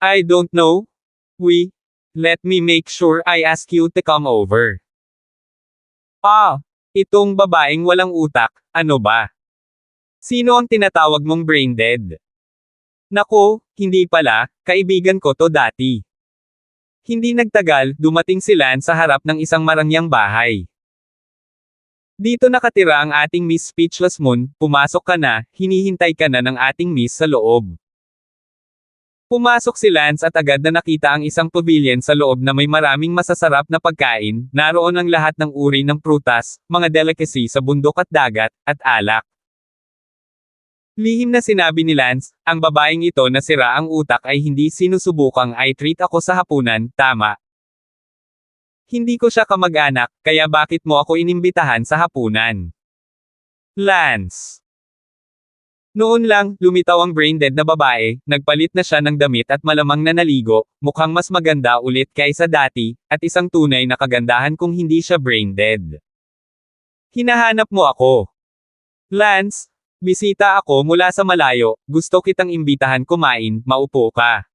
I don't know. Let me make sure I ask you to come over. Itong babaeng walang utak, ano ba? Sino ang tinatawag mong brain dead? Nako, hindi pala, kaibigan ko to dati. Hindi nagtagal, dumating si Lance sa harap ng isang marangyang bahay. Dito nakatira ang ating Miss Speechless Moon, pumasok ka na, hinihintay ka na ng ating Miss sa loob. Pumasok si Lance at agad na nakita ang isang pavilion sa loob na may maraming masasarap na pagkain, naroon ang lahat ng uri ng prutas, mga delicacy sa bundok at dagat, at alak. Lihim na sinabi ni Lance, ang babaeng ito na sira ang utak ay hindi sinusubukang i-treat ako sa hapunan, tama. Hindi ko siya kamag-anak, kaya bakit mo ako inimbitahan sa hapunan? Lance. Noon lang, lumitaw ang brain-dead na babae, nagpalit na siya ng damit at malamang na naligo, mukhang mas maganda ulit kaysa dati, at isang tunay na kagandahan kung hindi siya brain-dead. Hinahanap mo ako. Lance, bisita ako mula sa malayo, gusto kitang imbitahan kumain, maupo ka.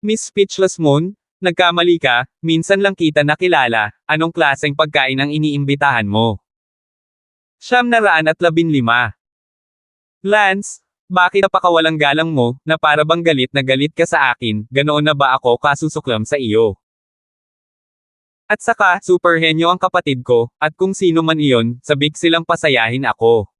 Miss Speechless Moon? Nagkamali ka, minsan lang kita nakilala, anong klaseng pagkain ang iniimbitahan mo? 915. Lance, bakit napakawalang galang mo, na para bang galit na galit ka sa akin, ganoon na ba ako kasusuklam sa iyo? At saka, super henyo ang kapatid ko, at kung sino man iyon, sabik silang pasayahin ako.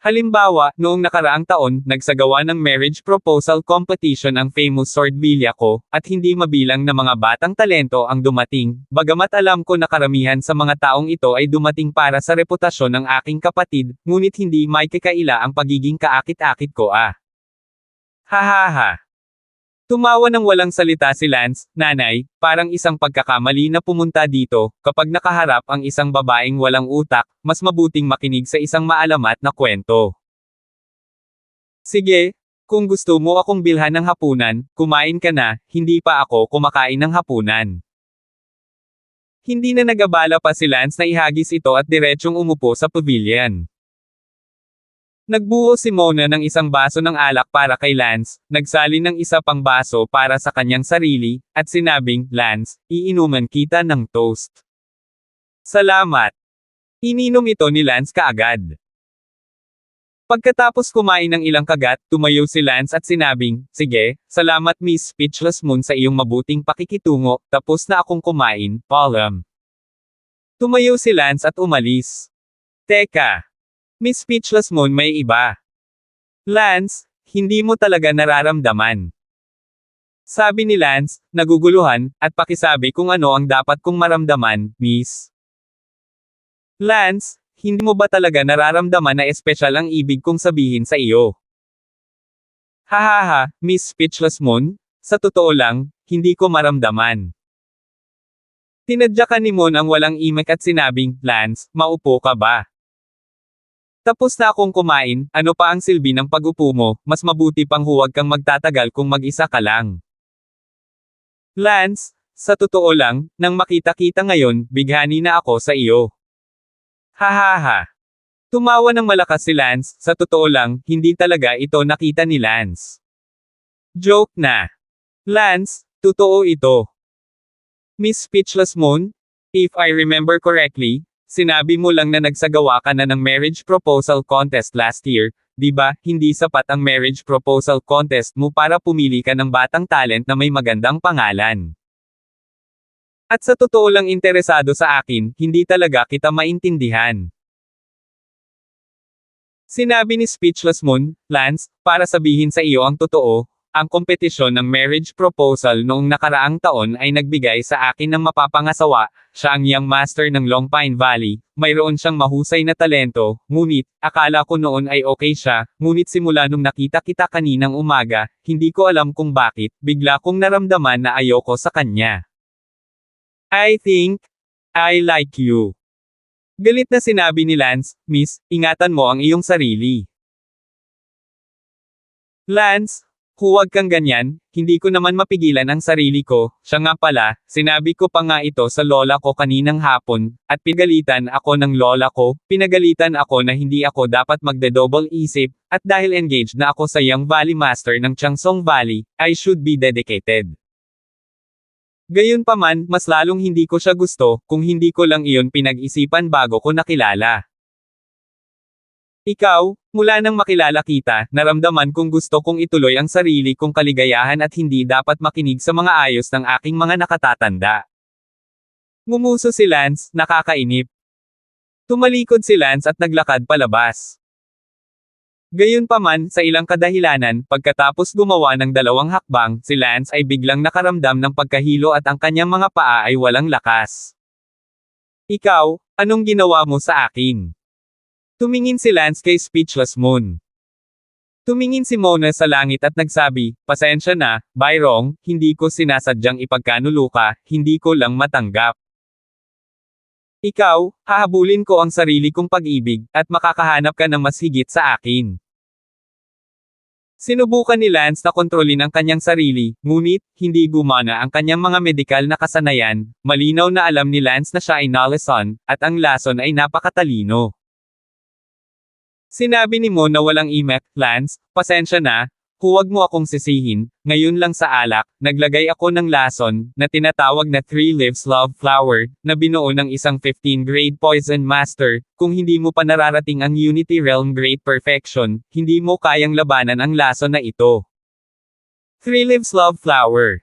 Halimbawa, noong nakaraang taon, nagsagawa ng marriage proposal competition ang famous Swordvilla ko, at hindi mabilang na mga batang talento ang dumating, bagamat alam ko na karamihan sa mga taong ito ay dumating para sa reputasyon ng aking kapatid, ngunit hindi may kakaila ang pagiging kaakit-akit ko. Hahaha. Tumawa ng walang salita si Lance, nanay, parang isang pagkakamali na pumunta dito, kapag nakaharap ang isang babaeng walang utak, mas mabuting makinig sa isang maalamat na kwento. Sige, kung gusto mo akong bilhan ng hapunan, kumain ka na, hindi pa ako kumakain ng hapunan. Hindi na nagabala pa si Lance na ihagis ito at diretsyong umupo sa pavilion. Nagbuo si Mona ng isang baso ng alak para kay Lance, nagsalin ng isa pang baso para sa kanyang sarili, at sinabing, Lance, iinuman kita ng toast. Salamat. Ininom ito ni Lance kaagad. Pagkatapos kumain ng ilang kagat, tumayo si Lance at sinabing, sige, salamat Miss Speechless Moon sa iyong mabuting pakikitungo, tapos na akong kumain, Palam. Tumayo si Lance at umalis. Teka. Miss Speechless Moon, may iba. Lance, hindi mo talaga nararamdaman. Sabi ni Lance, naguguluhan, at pakisabi kung ano ang dapat kong maramdaman, Miss. Lance, hindi mo ba talaga nararamdaman na espesyal ang ibig kong sabihin sa iyo? Hahaha, Miss Speechless Moon, sa totoo lang, hindi ko maramdaman. Tinadyakan ni Moon ang walang imek at sinabing, Lance, maupo ka ba? Tapos na akong kumain, ano pa ang silbi ng pag-upo mo, mas mabuti pang huwag kang magtatagal kung mag-isa ka lang. Lance, sa totoo lang, nang makita-kita ngayon, bighani na ako sa iyo. Hahaha. Tumawa ng malakas si Lance, sa totoo lang, hindi talaga ito nakita ni Lance. Joke na. Lance, totoo ito. Miss Speechless Moon, if I remember correctly, sinabi mo lang na nagsagawa ka na ng marriage proposal contest last year, di ba? Hindi sapat ang marriage proposal contest mo para pumili ka ng batang talent na may magandang pangalan. At sa totoo lang interesado sa akin, hindi talaga kita maintindihan. Sinabi ni Speechless Moon, Lance, para sabihin sa iyo ang totoo, ang kompetisyon ng marriage proposal noong nakaraang taon ay nagbigay sa akin ng mapapangasawa. Siya ang young master ng Long Pine Valley, mayroon siyang mahusay na talento, ngunit, akala ko noon ay okay siya, ngunit simula nung nakita kita kaninang umaga, hindi ko alam kung bakit, bigla kong naramdaman na ayoko sa kanya. I think, I like you. Galit na sinabi ni Lance, Miss, ingatan mo ang iyong sarili. Lance, huwag kang ganyan, hindi ko naman mapigilan ang sarili ko, siya nga pala, sinabi ko pa nga ito sa lola ko kaninang hapon, at pinagalitan ako ng lola ko, pinagalitan ako na hindi ako dapat magde-double isip, at dahil engaged na ako sa Young Valley Master ng Changsong Valley, I should be dedicated. Gayunpaman, mas lalong hindi ko siya gusto, kung hindi ko lang iyon pinag-isipan bago ko nakilala. Ikaw, mula nang makilala kita, naramdaman kong gusto kong ituloy ang sarili kong kaligayahan at hindi dapat makinig sa mga ayos ng aking mga nakatatanda. Ngumuso si Lance, nakakainip. Tumalikod si Lance at naglakad palabas. Gayunpaman, sa ilang kadahilanan, pagkatapos gumawa ng 2 hakbang, si Lance ay biglang nakaramdam ng pagkahilo at ang kanyang mga paa ay walang lakas. Ikaw, anong ginawa mo sa akin? Tumingin si Lance kay Speechless Moon. Tumingin si Mona sa langit at nagsabi, pasensya na, Byrong, hindi ko sinasadyang ipagkanuluka, hindi ko lang matanggap. Ikaw, hahabulin ko ang sarili kong pag-ibig, at makakahanap ka ng mas higit sa akin. Sinubukan ni Lance na kontrolin ang kanyang sarili, ngunit, hindi gumana ang kanyang mga medikal na kasanayan, malinaw na alam ni Lance na siya ay nalason, at ang lason ay napakatalino. Sinabi ni Mo na walang imek, Lance, pasensya na, huwag mo akong sisihin, ngayon lang sa alak, naglagay ako ng lason, na tinatawag na 3 Leaves Love Flower, na binuo ng isang 15th-grade Poison Master, kung hindi mo pa nararating ang Unity Realm Great Perfection, hindi mo kayang labanan ang lason na ito. 3 Leaves Love Flower.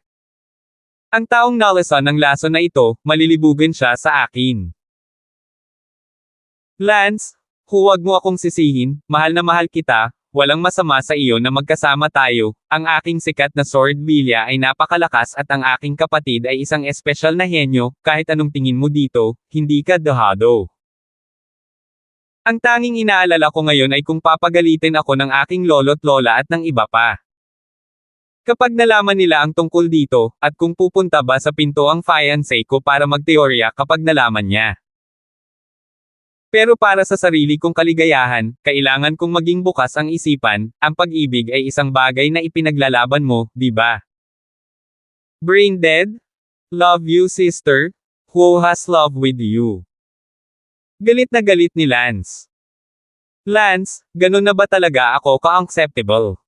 Ang taong nalason ng lason na ito, malilibugan siya sa akin. Lance, huwag mo akong sisihin, mahal na mahal kita, walang masama sa iyo na magkasama tayo, ang aking sikat na sword bilya ay napakalakas at ang aking kapatid ay isang espesyal na henyo, kahit anong tingin mo dito, hindi ka dehado. Ang tanging inaalala ko ngayon ay kung papagalitin ako ng aking lolo't lola at ng iba pa. Kapag nalaman nila ang tungkol dito, at kung pupunta ba sa pinto ang fiancé ko para magteorya kapag nalaman niya. Pero para sa sarili kong kaligayahan, kailangan kong maging bukas ang isipan, ang pag-ibig ay isang bagay na ipinaglalaban mo, di ba? Brain dead? Love you sister? Who has love with you? Galit na galit ni Lance. Lance, ganun na ba talaga ako ka-acceptable?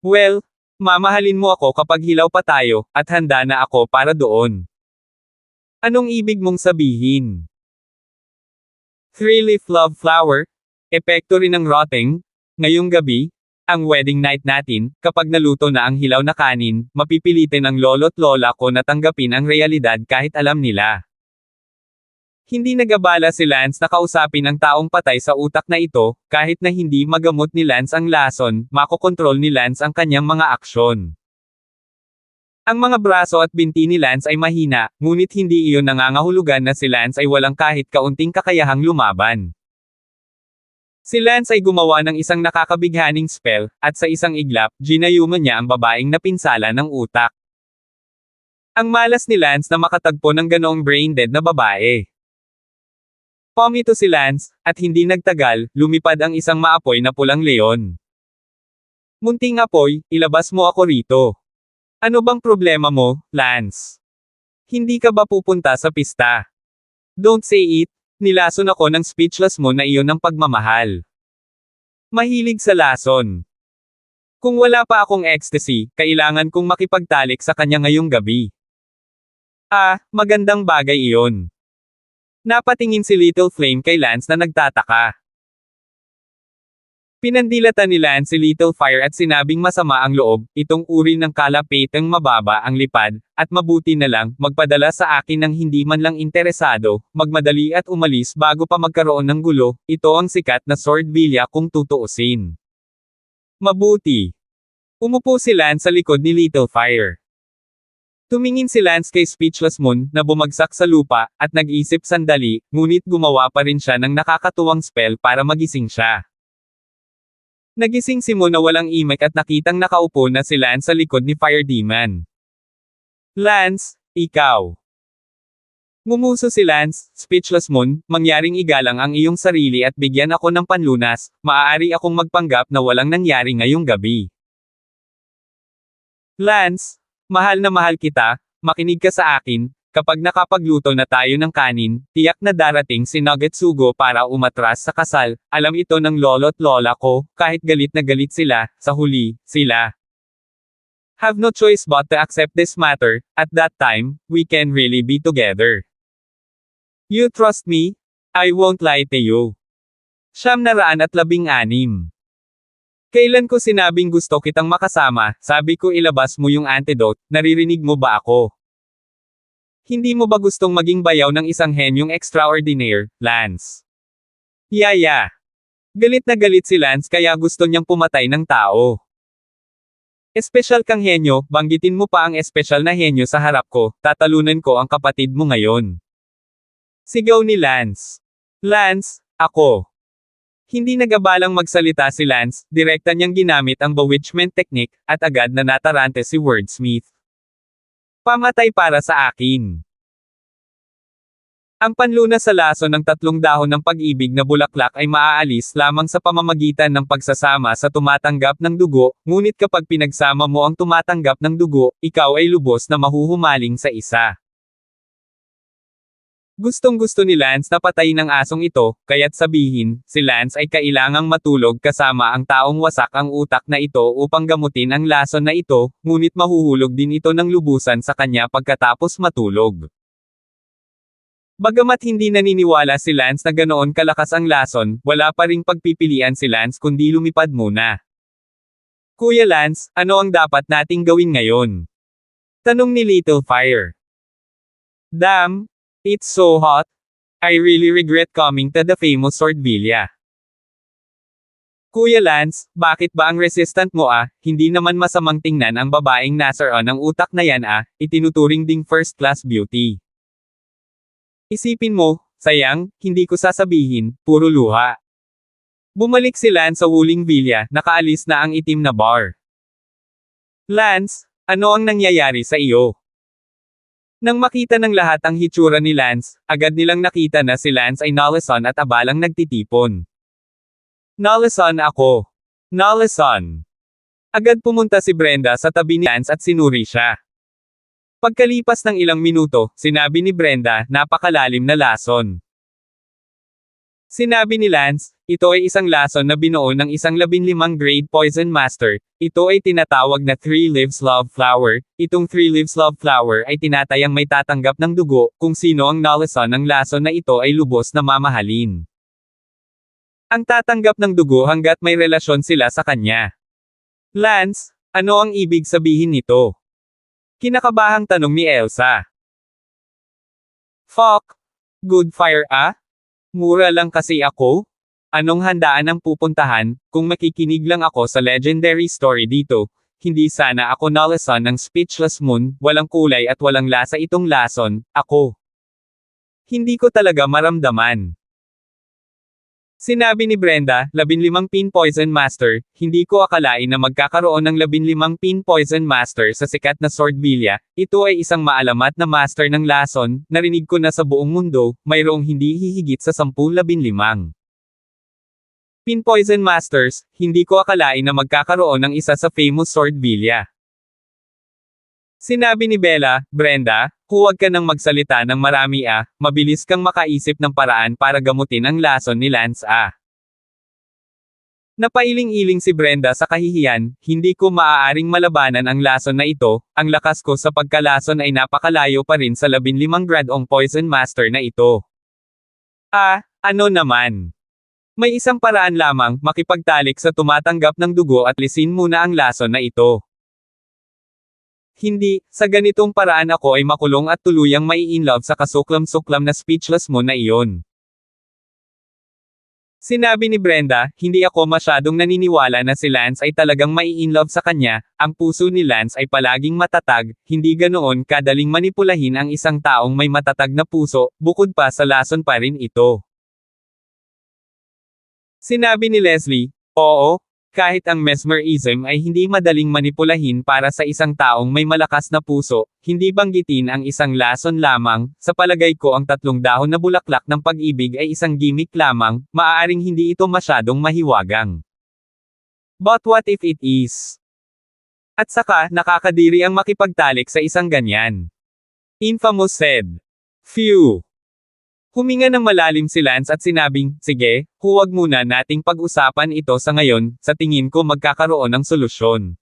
Well, mamahalin mo ako kapag hilaw pa tayo, at handa na ako para doon. Anong ibig mong sabihin? 3-leaf love flower, epekto rin ng rotting. Ngayong gabi, ang wedding night natin, kapag naluto na ang hilaw na kanin, mapipilitin ang lolo't lola ko na tanggapin ang realidad kahit alam nila. Hindi nagabala si Lance na kausapin ang taong patay sa utak na ito, kahit na hindi magamot ni Lance ang lason, makokontrol ni Lance ang kanyang mga aksyon. Ang mga braso at binti ni Lance ay mahina, ngunit hindi iyon nangangahulugan na si Lance ay walang kahit kaunting kakayahang lumaban. Si Lance ay gumawa ng isang nakakabighaning spell, at sa isang iglap, ginayuman niya ang babaeng napinsala ng utak. Ang malas ni Lance na makatagpo ng ganoong brain-dead na babae. Pumito si Lance, at hindi nagtagal, lumipad ang isang maapoy na pulang leon. Munting apoy, ilabas mo ako rito. Ano bang problema mo, Lance? Hindi ka ba pupunta sa pista? Don't say it, nilason ako ng Speechless Moon na iyon ng pagmamahal. Mahilig sa lason. Kung wala pa akong ecstasy, kailangan kong makipagtalik sa kanya ngayong gabi. Ah, magandang bagay iyon. Napatingin si Little Flame kay Lance na nagtataka. Pinandilatan ni Lance si Little Fire at sinabing masama ang loob, itong uri ng kalapitang mababa ang lipad, at mabuti na lang, magpadala sa akin ng hindi man lang interesado, magmadali at umalis bago pa magkaroon ng gulo, ito ang sikat na sword bilya kung tutuusin. Mabuti. Umupo si Lance sa likod ni Little Fire. Tumingin si Lance kay Speechless Moon, na bumagsak sa lupa, at nag-isip sandali, ngunit gumawa pa rin siya ng nakakatuwang spell para magising siya. Nagising si Moon na walang imik at nakitang nakaupo na si Lance sa likod ni Fire Demon. Lance, ikaw. Ngumuso si Lance, Speechless Moon, mangyaring igalang ang iyong sarili at bigyan ako ng panlunas, maaari akong magpanggap na walang nangyari ngayong gabi. Lance, mahal na mahal kita, makinig ka sa akin, kapag nakapagluto na tayo ng kanin, tiyak na darating si Nuggetsugo para umatras sa kasal, alam ito ng lolo't lola ko, kahit galit na galit sila, sa huli, sila have no choice but to accept this matter, at that time, we can really be together. You trust me? I won't lie to you. 916. Kailan ko sinabing gusto kitang makasama, sabi ko ilabas mo yung antidote, naririnig mo ba ako? Hindi mo ba gustong maging bayaw ng isang henyong extraordinaire, Lance? Yeah. Galit na galit si Lance kaya gusto niyang pumatay ng tao. Espesyal kang henyo, banggitin mo pa ang espesyal na henyo sa harap ko, tatalunan ko ang kapatid mo ngayon. Sigaw ni Lance. Lance, ako. Hindi nagabalang magsalita si Lance, direkta niyang ginamit ang bewitchment technique, at agad na natarante si Wordsmith. Pamatay para sa akin. Ang panlunas sa laso ng 3 dahon ng pag-ibig na bulaklak ay maaalis lamang sa pamamagitan ng pagsasama sa tumatanggap ng dugo, ngunit kapag pinagsama mo ang tumatanggap ng dugo, ikaw ay lubos na mahuhumaling sa isa. Gustong-gusto ni Lance na patayin ang asong ito, kaya't sabihin, si Lance ay kailangang matulog kasama ang taong wasak ang utak na ito upang gamutin ang lason na ito, ngunit mahuhulog din ito ng lubusan sa kanya pagkatapos matulog. Bagamat hindi naniniwala si Lance na ganoon kalakas ang lason, wala pa ring pagpipilian si Lance kundi lumipad muna. Kuya Lance, ano ang dapat nating gawin ngayon? Tanong ni Little Fire. Damn! It's so hot. I really regret coming to the famous Swordvilla. Kuya Lance, bakit ba ang resistant mo hindi naman masamang tingnan ang babaeng nasaroon ng utak na yan itinuturing ding first class beauty. Isipin mo, sayang, hindi ko sasabihin, puro luha. Bumalik si Lance sa Wuling Villa, nakaalis na ang itim na bar. Lance, ano ang nangyayari sa iyo? Nang makita ng lahat ang hitsura ni Lance, agad nilang nakita na si Lance ay Nalason at abalang nagtitipon. Nalason ako. Nalason. Agad pumunta si Brenda sa tabi ni Lance at sinuri siya. Pagkalipas ng ilang minuto, sinabi ni Brenda, napakalalim na lason. Sinabi ni Lance, ito ay isang lason na binuo ng isang 15 grade poison master, ito ay tinatawag na 3 Leaves Love Flower, itong 3 Leaves Love Flower ay tinatayang may tatanggap ng dugo, kung sino ang nalason ng lason na ito ay lubos na mamahalin. Ang tatanggap ng dugo hanggat may relasyon sila sa kanya. Lance, ano ang ibig sabihin nito? Kinakabahang tanong ni Elsa. Fuck! Good fire Mura lang kasi ako? Anong handaan ang pupuntahan, kung makikinig lang ako sa legendary story dito, hindi sana ako nalason ng Speechless Moon, walang kulay at walang lasa itong lason, ako. Hindi ko talaga maramdaman. Sinabi ni Brenda, 15 pin poison master, hindi ko akalain na magkakaroon ng 15 pin poison master sa sikat na Swordvilla, ito ay isang maalamat na master ng lason, narinig ko na sa buong mundo, mayroong hindi hihigit sa 10-15. Pin poison masters, hindi ko akalain na magkakaroon ng isa sa famous Swordvilla. Sinabi ni Bella, Brenda, huwag ka nang magsalita ng marami mabilis kang makaisip ng paraan para gamutin ang lason ni Lance Napailing-iling si Brenda sa kahihiyan, hindi ko maaaring malabanan ang lason na ito, ang lakas ko sa pagkalason ay napakalayo pa rin sa 15 gradong poison master na ito. Ano naman? May isang paraan lamang, makipagtalik sa tumatanggap ng dugo at lisin muna ang lason na ito. Hindi, sa ganitong paraan ako ay makulong at tuluyang mai-inlove sa kasuklam-suklam na Speechless Moon na iyon. Sinabi ni Brenda, hindi ako masyadong naniniwala na si Lance ay talagang mai-inlove sa kanya, ang puso ni Lance ay palaging matatag, hindi ganoon kadaling manipulahin ang isang taong may matatag na puso, bukod pa sa lason pa rin ito. Sinabi ni Leslie, oo, kahit ang mesmerism ay hindi madaling manipulahin para sa isang taong may malakas na puso, hindi banggitin ang isang lason lamang, sa palagay ko ang 3 dahon na bulaklak ng pag-ibig ay isang gimmick lamang, maaaring hindi ito masyadong mahiwagang. But what if it is? At saka, nakakadiri ang makipagtalik sa isang ganyan. Infamous said. Phew. Huminga ng malalim si Lance at sinabing, sige, huwag muna nating pag-usapan ito sa ngayon, sa tingin ko magkakaroon ng solusyon.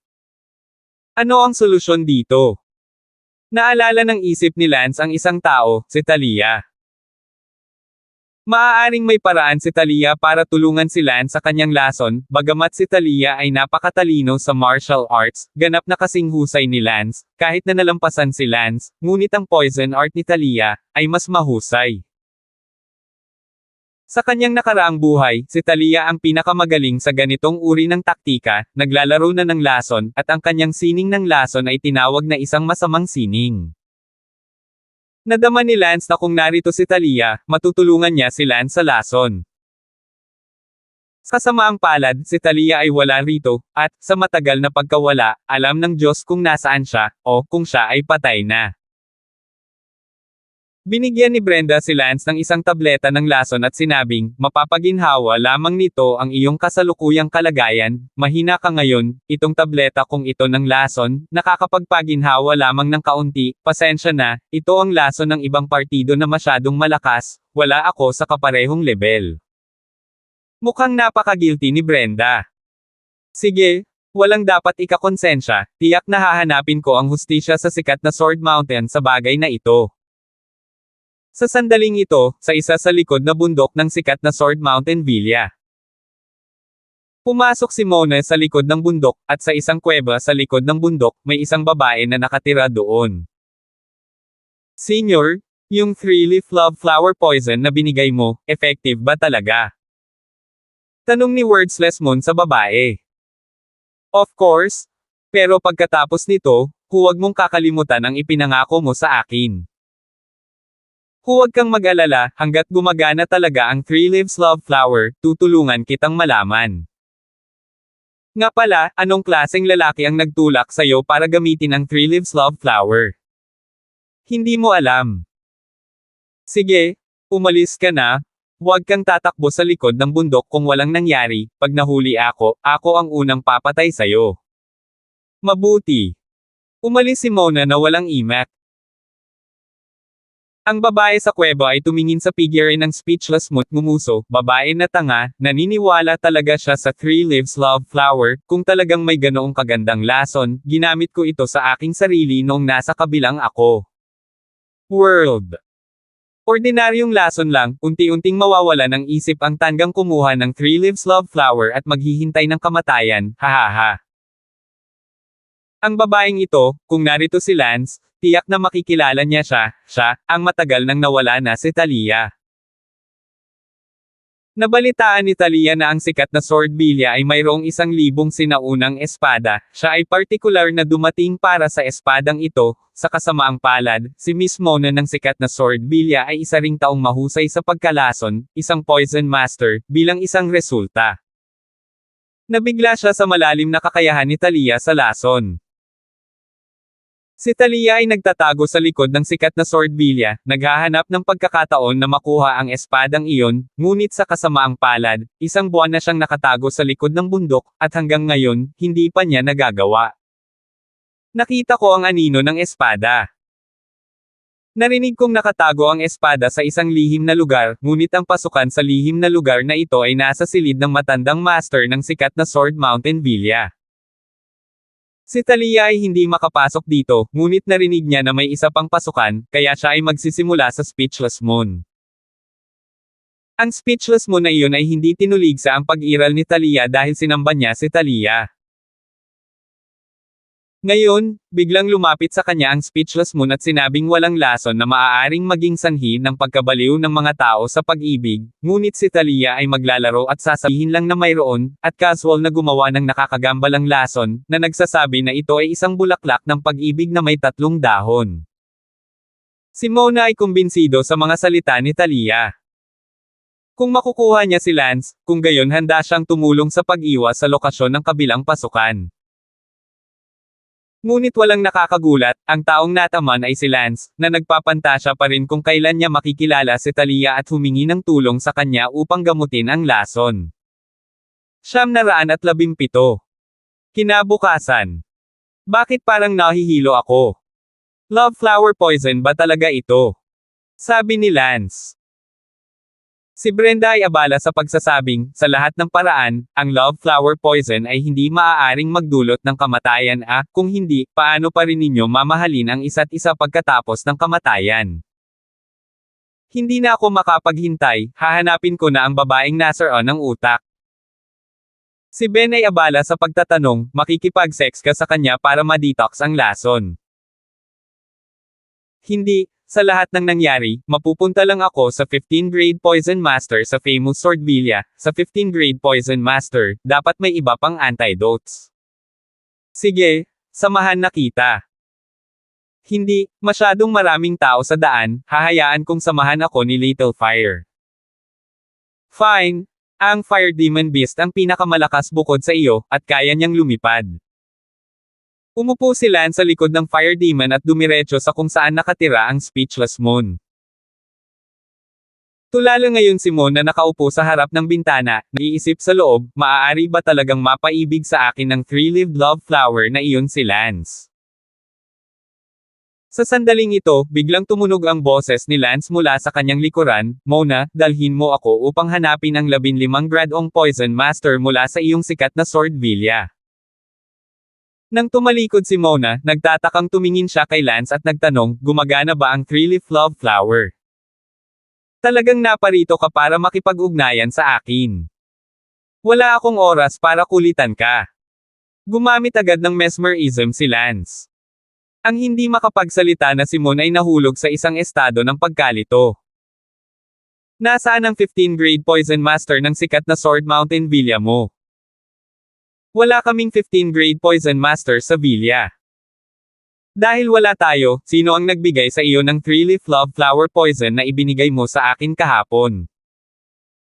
Ano ang solusyon dito? Naalala ng isip ni Lance ang isang tao, si Talia. Maaaring may paraan si Talia para tulungan si Lance sa kanyang lason, bagamat si Talia ay napakatalino sa martial arts, ganap na kasing husay ni Lance, kahit na nalampasan si Lance, ngunit ang poison art ni Talia ay mas mahusay. Sa kanyang nakaraang buhay, si Talia ang pinakamagaling sa ganitong uri ng taktika, naglalaro na ng lason, at ang kanyang sining ng lason ay tinawag na isang masamang sining. Nadama ni Lance na kung narito si Talia, matutulungan niya si Lance sa lason. Sa kasamaang palad, si Talia ay wala rito, at, sa matagal na pagkawala, alam ng Diyos kung nasaan siya, o kung siya ay patay na. Binigyan ni Brenda si Lance ng isang tableta ng lason at sinabing, mapapaginhawa lamang nito ang iyong kasalukuyang kalagayan, mahina ka ngayon, itong tableta kung ito ng lason, nakakapagpaginhawa lamang ng kaunti, pasensya na, ito ang lason ng ibang partido na masyadong malakas, wala ako sa kaparehong level. Mukhang napaka-guilty ni Brenda. Sige, walang dapat ikakonsensya, tiyak na hahanapin ko ang hustisya sa sikat na Sword Mountain sa bagay na ito. Sa sandaling ito, sa isa sa likod na bundok ng sikat na Sword Mountain Villa. Pumasok si Mona sa likod ng bundok, at sa isang kuweba sa likod ng bundok, may isang babae na nakatira doon. Senior, yung 3-leaf love flower poison na binigay mo, effective ba talaga? Tanong ni Wordsless Moon sa babae. Of course. Pero pagkatapos nito, huwag mong kakalimutan ang ipinangako mo sa akin. Huwag kang mag-alala, hanggat gumagana talaga ang 3-leaves love flower, tutulungan kitang malaman. Nga pala, anong klaseng lalaki ang nagtulak sa'yo para gamitin ang 3-leaves love flower? Hindi mo alam. Sige, umalis ka na. Huwag kang tatakbo sa likod ng bundok kung walang nangyari, pag nahuli ako ang unang papatay sa'yo. Mabuti. Umalis si Mona na walang imak. Ang babae sa kuweba ay tumingin sa figure ng speechless mood ngumuso, babae na tanga, naniniwala talaga siya sa 3-leaves love flower, kung talagang may ganoong kagandang lason, ginamit ko ito sa aking sarili noong nasa kabilang ako. World. Ordinaryong lason lang, unti-unting mawawala ng isip ang tanggang kumuha ng 3-leaves love flower at maghihintay ng kamatayan, hahaha. Ang babaeng ito, kung narito si Lance, tiyak na makikilala niya siya, ang matagal nang nawala na si Talia. Nabalitaan ni Talia na ang sikat na Sword Villa ay mayroong 1,000 sinaunang espada, siya ay partikular na dumating para sa espadang ito, sa kasamaang palad, si Miss Mona ng sikat na Sword Villa ay isa ring taong mahusay sa pagkalason, isang poison master, bilang isang resulta. Nabigla siya sa malalim na kakayahan ni Talia sa lason. Si Talia ay nagtatago sa likod ng sikat na Sword Villa, naghahanap ng pagkakataon na makuha ang espadang iyon, ngunit sa kasamaang palad, 1 buwan na siyang nakatago sa likod ng bundok, at hanggang ngayon, hindi pa niya nagagawa. Nakita ko ang anino ng espada. Narinig kong nakatago ang espada sa isang lihim na lugar, ngunit ang pasukan sa lihim na lugar na ito ay nasa silid ng matandang master ng sikat na Sword Mountain Villa. Si Talia ay hindi makapasok dito, ngunit narinig niya na may isa pang pasukan, kaya siya ay magsisimula sa Speechless Moon. Ang Speechless Moon na iyon ay hindi tinuligsa ang pag-iral ni Talia dahil sinamba niya si Talia. Ngayon, biglang lumapit sa kanya ang speechless moon at sinabing walang lason na maaaring maging sanhi ng pagkabaliw ng mga tao sa pag-ibig, ngunit si Thalia ay maglalaro at sasabihin lang na mayroon, at casual na gumawa ng nakakagambalang lason, na nagsasabi na ito ay isang bulaklak ng pag-ibig na may 3 dahon. Si Mona ay kumbinsido sa mga salita ni Thalia. Kung makukuha niya si Lance, kung gayon handa siyang tumulong sa pag-iwas sa lokasyon ng kabilang pasukan. Ngunit walang nakakagulat, ang taong nataman ay si Lance, na nagpapantasya pa rin kung kailan niya makikilala si Thalia at humingi ng tulong sa kanya upang gamutin ang lason. 917. Kinabukasan. Bakit parang nahihilo ako? Love flower poison ba talaga ito? Sabi ni Lance. Si Brenda ay abala sa pagsasabing, sa lahat ng paraan, ang love flower poison ay hindi maaaring magdulot ng kamatayan kung hindi, paano pa rin ninyo mamahalin ang isa't isa pagkatapos ng kamatayan? Hindi na ako makapaghintay, hahanapin ko na ang babaeng nasaroon ng utak. Si Ben ay abala sa pagtatanong, makikipag-sex ka sa kanya para ma-detox ang lason. Hindi. Sa lahat ng nangyari, mapupunta lang ako sa 15th grade Poison Master sa famous Swordvilla. Sa 15th grade Poison Master, dapat may iba pang antidotes. Sige, samahan na kita. Hindi, masyadong maraming tao sa daan, hahayaan kong samahan ako ni Little Fire. Fine. Ang Fire Demon Beast ang pinakamalakas bukod sa iyo, at kaya niyang lumipad. Umupo si Lance sa likod ng Fire Demon at dumiretso sa kung saan nakatira ang Speechless Moon. Tulala ngayon si Moon na nakaupo sa harap ng bintana, naiisip sa loob, maaari ba talagang mapaibig sa akin ng 3-leaved love flower na iyon si Lance? Sa sandaling ito, biglang tumunog ang boses ni Lance mula sa kanyang likuran, Mona, dalhin mo ako upang hanapin ang 15 gradong Poison Master mula sa iyong sikat na Swordvilla. Nang tumalikod si Mona, nagtatakang tumingin siya kay Lance at nagtanong, gumagana ba ang 3-leaf love flower? Talagang naparito ka para makipag-ugnayan sa akin. Wala akong oras para kulitan ka. Gumamit agad ng mesmerism si Lance. Ang hindi makapagsalita na si Moon ay nahulog sa isang estado ng pagkalito. Nasaan ang 15th grade Poison Master ng sikat na Sword Mountain Villa mo? Wala kaming 15th grade Poison Master sa villa. Dahil wala tayo, sino ang nagbigay sa iyo ng 3-leaf love flower poison na ibinigay mo sa akin kahapon?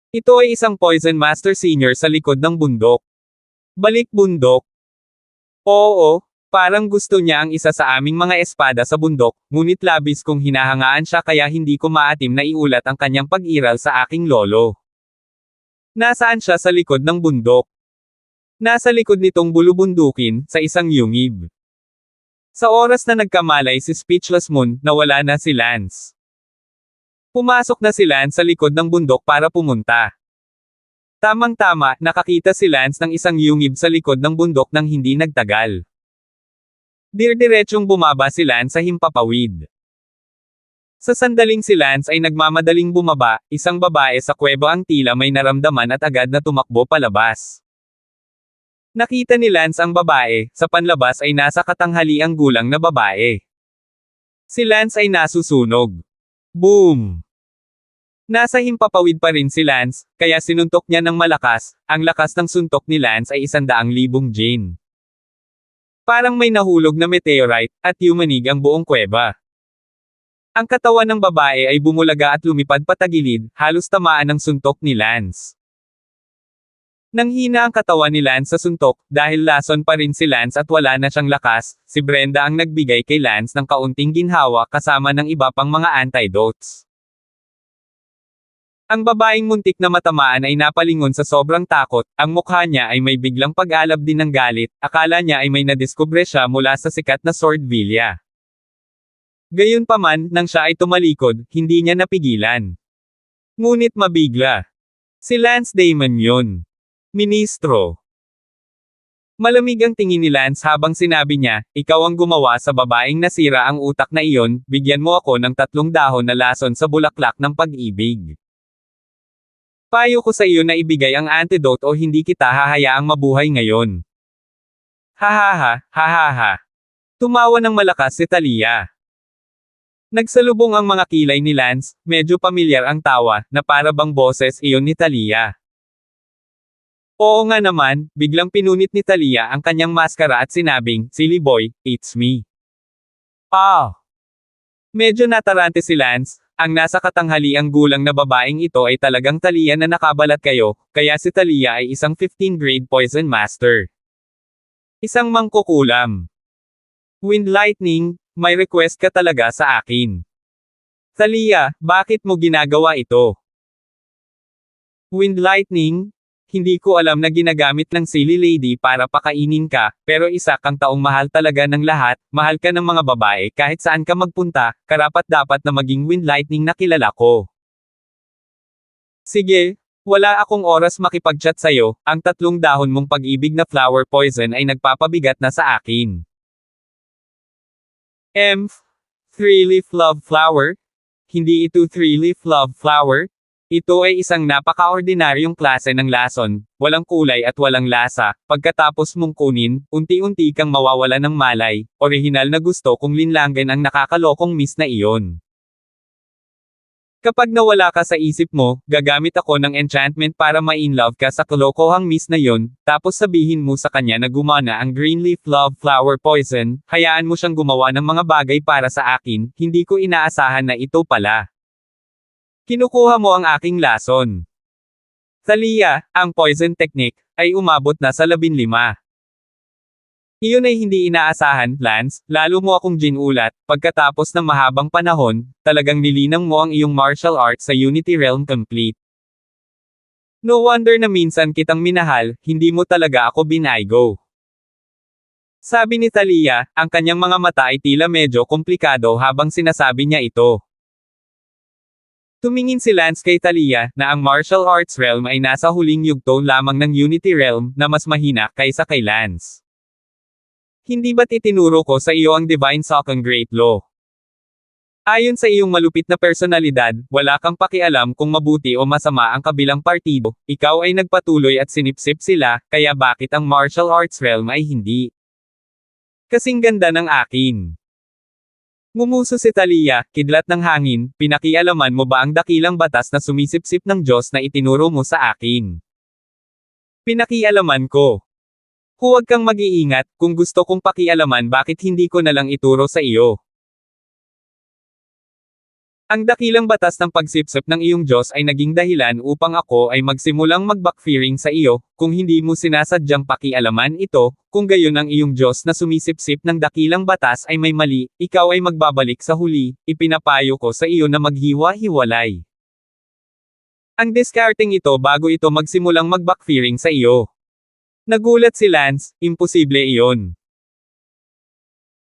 Ito ay isang Poison Master Senior sa likod ng bundok. Balik bundok. Oo, parang gusto niya ang isa sa aming mga espada sa bundok, ngunit labis kong hinahangaan siya kaya hindi ko maatim na iulat ang kanyang pag-iral sa aking lolo. Nasaan siya sa likod ng bundok? Nasa likod nitong bulubundukin, sa isang yungib. Sa oras na nagkamalay si Speechless Moon, nawala na si Lance. Pumasok na si Lance sa likod ng bundok para pumunta. Tamang-tama, nakakita si Lance ng isang yungib sa likod ng bundok nang hindi nagtagal. Dirdiretsong bumaba si Lance sa himpapawid. Sa sandaling si Lance ay nagmamadaling bumaba, isang babae sa kuweba ang tila may naramdaman at agad na tumakbo palabas. Nakita ni Lance ang babae, sa panlabas ay nasa katanghaliang gulang na babae. Si Lance ay nasusunog. Boom! Nasa himpapawid pa rin si Lance, kaya sinuntok niya ng malakas, ang lakas ng suntok ni Lance ay 100,000 Jin. Parang may nahulog na meteorite, at yumanig ang buong kuweba. Ang katawan ng babae ay bumulaga at lumipad patagilid, halos tamaan ng suntok ni Lance. Nang hina ang katawan ni Lance sa suntok, dahil lason pa rin si Lance at wala na siyang lakas, si Brenda ang nagbigay kay Lance ng kaunting ginhawa kasama ng iba pang mga antidotes. Ang babaeng muntik na matamaan ay napalingon sa sobrang takot, ang mukha niya ay may biglang pag-alab din ng galit, akala niya ay may nadiskubre siya mula sa sikat na Swordvilla. Gayunpaman, nang siya ay tumalikod, hindi niya napigilan. Ngunit mabigla. Si Lance Damon yun. Ministro. Malamig ang tingin ni Lance habang sinabi niya, ikaw ang gumawa sa babaeng nasira ang utak na iyon, bigyan mo ako ng 3 dahon na lason sa bulaklak ng pag-ibig. Payo ko sa iyo na ibigay ang antidote o hindi kita hahayaang mabuhay ngayon. Hahaha, hahaha. Tumawa ng malakas si Talia. Nagsalubong ang mga kilay ni Lance, medyo pamilyar ang tawa, na para bang boses iyon ni Talia. Oo nga naman, biglang pinunit ni Talia ang kanyang maskara at sinabing, "Silly boy, it's me." Ah! Medyo natarante si Lance, ang nasa katanghaliang gulang na babaeng ito ay talagang Talia na nakabalat kayo, kaya si Talia ay isang 15th grade poison master. Isang mangkukulam. Wind Lightning, may request ka talaga sa akin. Talia, bakit mo ginagawa ito? Wind Lightning, hindi ko alam na ginagamit ng silly lady para pakainin ka, pero isa kang taong mahal talaga ng lahat, mahal ka ng mga babae kahit saan ka magpunta, karapat-dapat na maging Wind Lightning na kilala ko. Sige, wala akong oras makipag-chat sa'yo, ang 3 dahon mong pag-ibig na flower poison ay nagpapabigat na sa akin. 3-leaf love flower? Hindi ito 3-leaf love flower? Ito ay isang napaka-ordinaryong klase ng lason, walang kulay at walang lasa, pagkatapos mong kunin, unti-unti kang mawawala ng malay, orihinal na gusto kong linlanggan ang nakakalokong miss na iyon. Kapag nawala ka sa isip mo, gagamit ako ng enchantment para ma-inlove ka sa kalokohang miss na yon, tapos sabihin mo sa kanya na gumana ang green leaf love flower poison, hayaan mo siyang gumawa ng mga bagay para sa akin, hindi ko inaasahan na ito pala. Kinukuha mo ang aking lason. Talia, ang poison technique, ay umabot na sa 15. Iyon ay hindi inaasahan, Lance, lalo mo akong ginulat, pagkatapos ng mahabang panahon, talagang nilinang mo ang iyong martial arts sa Unity Realm complete. No wonder na minsan kitang minahal, hindi mo talaga ako binaygo. Sabi ni Talia, ang kanyang mga mata ay tila medyo komplikado habang sinasabi niya ito. Tumingin si Lance kay Talia, na ang martial arts realm ay nasa huling yugto lamang ng Unity Realm, na mas mahina kaysa kay Lance. Hindi ba't itinuro ko sa iyo ang Divine Second Great Law? Ayon sa iyong malupit na personalidad, wala kang pakialam kung mabuti o masama ang kabilang partido, ikaw ay nagpatuloy at sinipsip sila, kaya bakit ang martial arts realm ay hindi kasing ganda ng akin? Ngumuso si Talia, kidlat ng hangin, pinakialaman mo ba ang dakilang batas na sumisipsip ng Diyos na itinuro mo sa akin? Pinakialaman ko. Huwag kang mag-iingat, kung gusto kong pakialaman bakit hindi ko na lang ituro sa iyo. Ang dakilang batas ng pagsipsip ng iyong Diyos ay naging dahilan upang ako ay magsimulang mag-backfiring sa iyo, kung hindi mo sinasadyang pakialaman ito, kung gayon ang iyong Diyos na sumisipsip ng dakilang batas ay may mali, ikaw ay magbabalik sa huli, ipinapayo ko sa iyo na maghiwa-hiwalay. Ang discarding ito bago ito magsimulang mag-backfiring sa iyo. Nagulat si Lance, imposible iyon.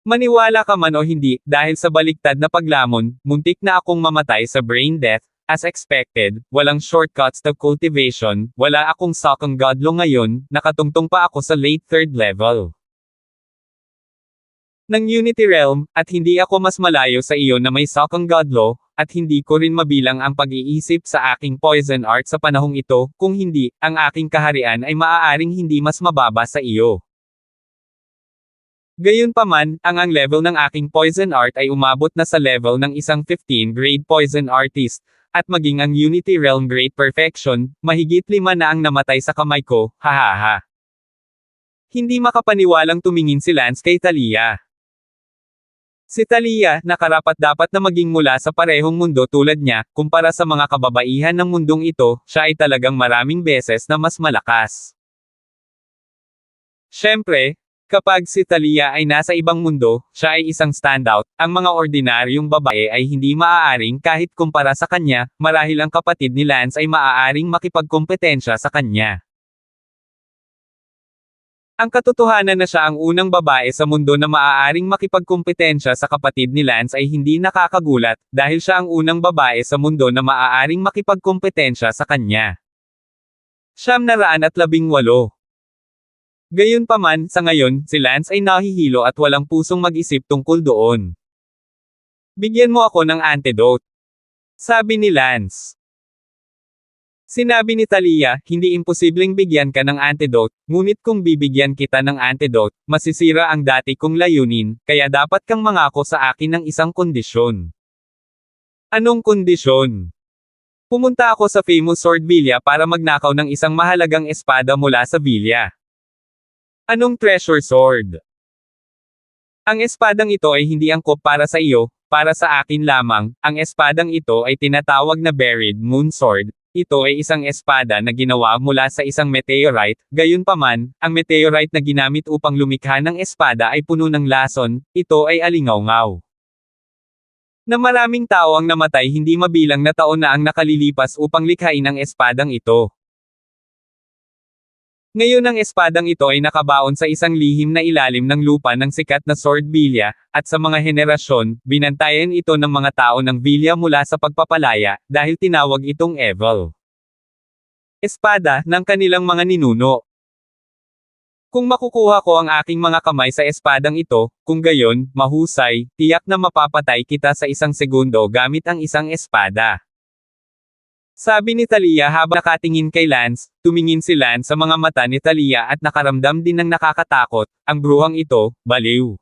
Maniwala ka man o hindi, dahil sa baliktad na paglamon, muntik na akong mamatay sa brain death, as expected, walang shortcuts to cultivation, wala akong second god law ngayon, nakatungtong pa ako sa late 3rd level ng Unity Realm, at hindi ako mas malayo sa iyo na may second god law, at hindi ko rin mabilang ang pag-iisip sa aking poison art sa panahong ito, kung hindi, ang aking kaharian ay maaaring hindi mas mababa sa iyo. Gayunpaman, ang level ng aking poison art ay umabot na sa level ng isang 15th grade poison artist, at maging ang Unity Realm Great Perfection, mahigit 5 na ang namatay sa kamay ko, hahaha. Hindi makapaniwalang tumingin si Lance kay Talia. Si Talia, na karapat-dapat na maging mula sa parehong mundo tulad niya, kumpara sa mga kababaihan ng mundong ito, siya ay talagang maraming beses na mas malakas. Siyempre, kapag si Talia ay nasa ibang mundo, siya ay isang standout, ang mga ordinaryong babae ay hindi maaaring kahit kumpara sa kanya, marahil ang kapatid ni Lance ay maaaring makipagkompetensya sa kanya. Ang katotohanan na siya ang unang babae sa mundo na maaaring makipagkompetensya sa kapatid ni Lance ay hindi nakakagulat, dahil siya ang unang babae sa mundo na maaaring makipagkompetensya sa kanya. 918. Gayunpaman, sa ngayon, si Lance ay nahihilo at walang pusong mag-isip tungkol doon. Bigyan mo ako ng antidote. Sabi ni Lance. Sinabi ni Talia, hindi imposibleng bigyan ka ng antidote, ngunit kung bibigyan kita ng antidote, masisira ang dati kong layunin, kaya dapat kang mangako sa akin ng isang kondisyon. Anong kondisyon? Pumunta ako sa famous sword villa para magnakaw ng isang mahalagang espada mula sa villa. Anong treasure sword? Ang espadang ito ay hindi angkop para sa iyo, para sa akin lamang. Ang espadang ito ay tinatawag na Buried Moon Sword. Ito ay isang espada na ginawa mula sa isang meteorite, gayunpaman, ang meteorite na ginamit upang lumikha ng espada ay puno ng lason, ito ay alingawngaw. Na maraming tao ang namatay hindi mabilang na taon na ang nakalilipas upang likhain ang espadang ito. Ngayon ang espadang ito ay nakabaon sa isang lihim na ilalim ng lupa ng sikat na sword villa, at sa mga henerasyon, binantayan ito ng mga tao ng villa mula sa pagpapalaya, dahil tinawag itong evil. Espada ng kanilang mga ninuno. Kung makukuha ko ang aking mga kamay sa espadang ito, kung gayon, mahusay, tiyak na mapapatay kita sa isang segundo gamit ang isang espada. Sabi ni Talia habang nakatingin kay Lance, tumingin si Lance sa mga mata ni Talia at nakaramdam din ng nakakatakot, ang bruhang ito, baliw.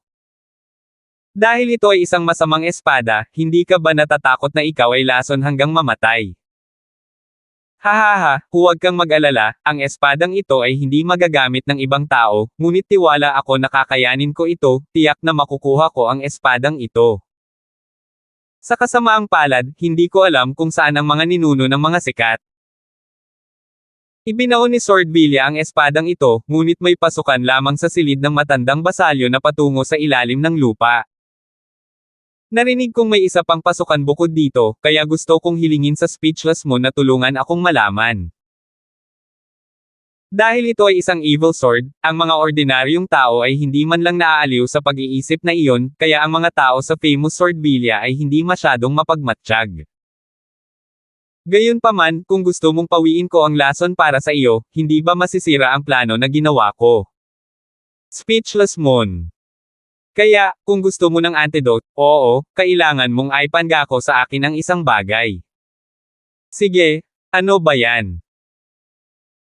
Dahil ito ay isang masamang espada, hindi ka ba natatakot na ikaw ay lason hanggang mamatay? Hahaha, huwag kang mag-alala, ang espadang ito ay hindi magagamit ng ibang tao, ngunit tiwala ako na kakayanin ko ito, tiyak na makukuha ko ang espadang ito. Sa kasamaang palad, hindi ko alam kung saan ang mga ninuno ng mga sikat. Ibinaon ni Sword Villa ang espadang ito, ngunit may pasukan lamang sa silid ng matandang basalyo na patungo sa ilalim ng lupa. Narinig kong may isa pang pasukan bukod dito, kaya gusto kong hilingin sa speechless mo na tulungan akong malaman. Dahil ito ay isang evil sword, ang mga ordinaryong tao ay hindi man lang naaaliw sa pag-iisip na iyon, kaya ang mga tao sa famous sword villa ay hindi masyadong mapagmatsyag. Gayunpaman, kung gusto mong pawiin ko ang lason para sa iyo, hindi ba masisira ang plano na ginawa ko? Speechless Moon. Kaya, kung gusto mo ng antidote, oo, kailangan mong aipangako sa akin ang isang bagay. Sige, ano ba yan?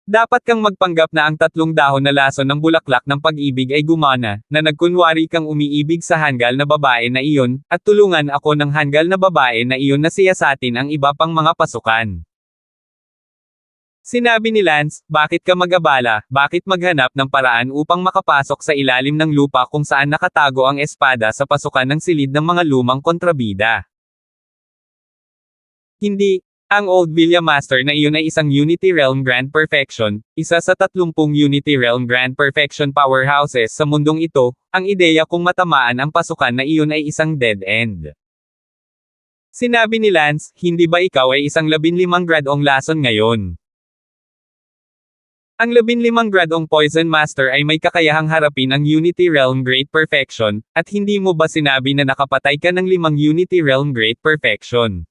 Dapat kang magpanggap na ang 3 dahon na lason ng bulaklak ng pag-ibig ay gumana, na nagkunwari kang umiibig sa hanggal na babae na iyon, at tulungan ako ng hanggal na babae na iyon na siyasatin ang iba pang mga pasukan. Sinabi ni Lance, bakit ka mag-abala, bakit maghanap ng paraan upang makapasok sa ilalim ng lupa kung saan nakatago ang espada sa pasukan ng silid ng mga lumang kontrabida? Hindi. Ang Old Villa Master na iyon ay isang Unity Realm Grand Perfection, isa sa 30 Unity Realm Grand Perfection powerhouses sa mundong ito. Ang ideya kung matamaan ang pasukan na iyon ay isang dead end. Sinabi ni Lance, hindi ba ikaw ay isang 15 gradong lason ngayon? Ang 15 gradong Poison Master ay may kakayahang harapin ang Unity Realm Great Perfection, at hindi mo ba sinabi na nakapatay ka ng 5 Unity Realm Great Perfection?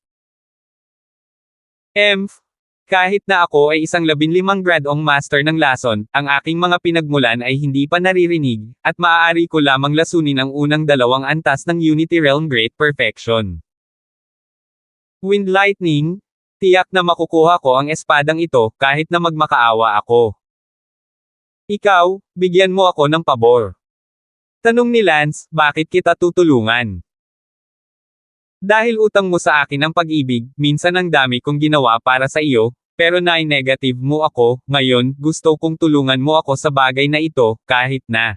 Kahit na ako ay isang 15 gradong master ng lason, ang aking mga pinagmulan ay hindi pa naririnig, at maaari ko lamang lasunin ang unang 2 antas ng Unity Realm Great Perfection. Wind Lightning, tiyak na makukuha ko ang espadang ito, kahit na magmakaawa ako. Ikaw, bigyan mo ako ng pabor. Tanong ni Lance, bakit kita tutulungan? Dahil utang mo sa akin ang pag-ibig, minsan ang dami kong ginawa para sa iyo, pero nai-negative mo ako, ngayon, gusto kong tulungan mo ako sa bagay na ito, kahit na.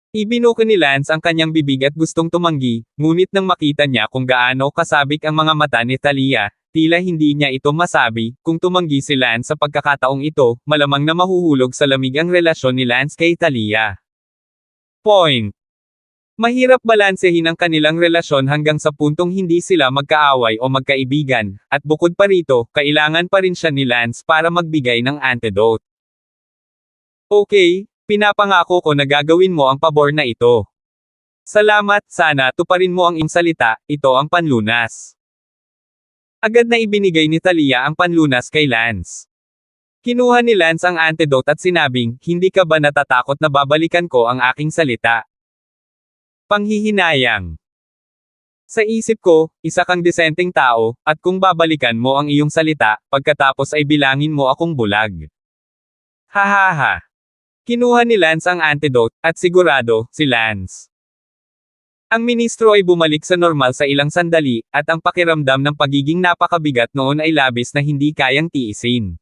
Ibinuko ni Lance ang kanyang bibig at gustong tumanggi, ngunit nang makita niya kung gaano kasabik ang mga mata ni Talia, tila hindi niya ito masabi, kung tumanggi si Lance sa pagkakataong ito, malamang na mahuhulog sa lamig ang relasyon ni Lance kay Talia. Point. Mahirap balansehin ang kanilang relasyon hanggang sa puntong hindi sila magkaaway o magkaibigan, at bukod pa rito, kailangan pa rin siya ni Lance para magbigay ng antidote. Okay, pinapangako ko na gagawin mo ang pabor na ito. Salamat, sana tuparin mo ang iyong salita, ito ang panlunas. Agad na ibinigay ni Talia ang panlunas kay Lance. Kinuha ni Lance ang antidote at sinabing, hindi ka ba natatakot na babalikan ko ang aking salita? Panghihinayang. Sa isip ko, isa kang disenteng tao, at kung babalikan mo ang iyong salita, pagkatapos ay bilangin mo akong bulag. Hahaha. Kinuha ni Lance ang antidote, at sigurado, si Lance. Ang ministro ay bumalik sa normal sa ilang sandali, at ang pakiramdam ng pagiging napakabigat noon ay labis na hindi kayang tiisin.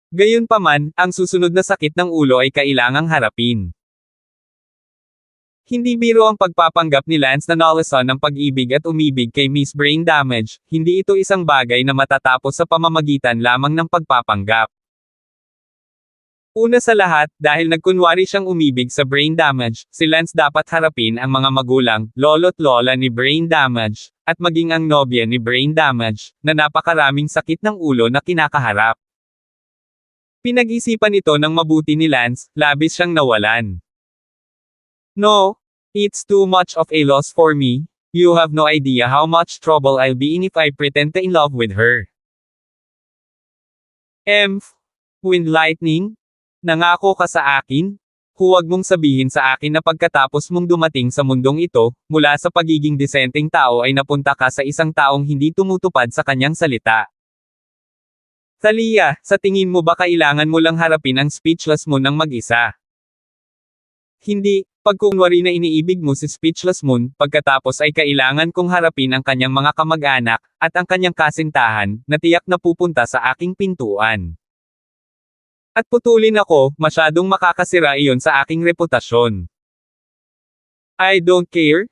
Gayunpaman, ang susunod na sakit ng ulo ay kailangang harapin. Hindi biro ang pagpapanggap ni Lance na nalasan ng pag-ibig at umibig kay Miss Brain Damage, hindi ito isang bagay na matatapos sa pamamagitan lamang ng pagpapanggap. Una sa lahat, dahil nagkunwari siyang umibig sa Brain Damage, si Lance dapat harapin ang mga magulang, lolo't lola ni Brain Damage, at maging ang nobya ni Brain Damage, na napakaraming sakit ng ulo na kinakaharap. Pinag-isipan ito ng mabuti ni Lance, labis siyang nawalan. No, it's too much of a loss for me. You have no idea how much trouble I'll be in if I pretend to in love with her. Wind Lightning? Nangako ka sa akin? Huwag mong sabihin sa akin na pagkatapos mong dumating sa mundong ito, mula sa pagiging disenteng tao ay napunta ka sa isang taong hindi tumutupad sa kanyang salita. Thalia, sa tingin mo ba kailangan mo lang harapin ang speechless mo ng mag-isa? Hindi, pagkunwari na iniibig mo si Speechless Moon, pagkatapos ay kailangan kong harapin ang kanyang mga kamag-anak, at ang kanyang kasintahan, na tiyak na pupunta sa aking pintuan. At putulin ako, masyadong makakasira iyon sa aking reputasyon. I don't care.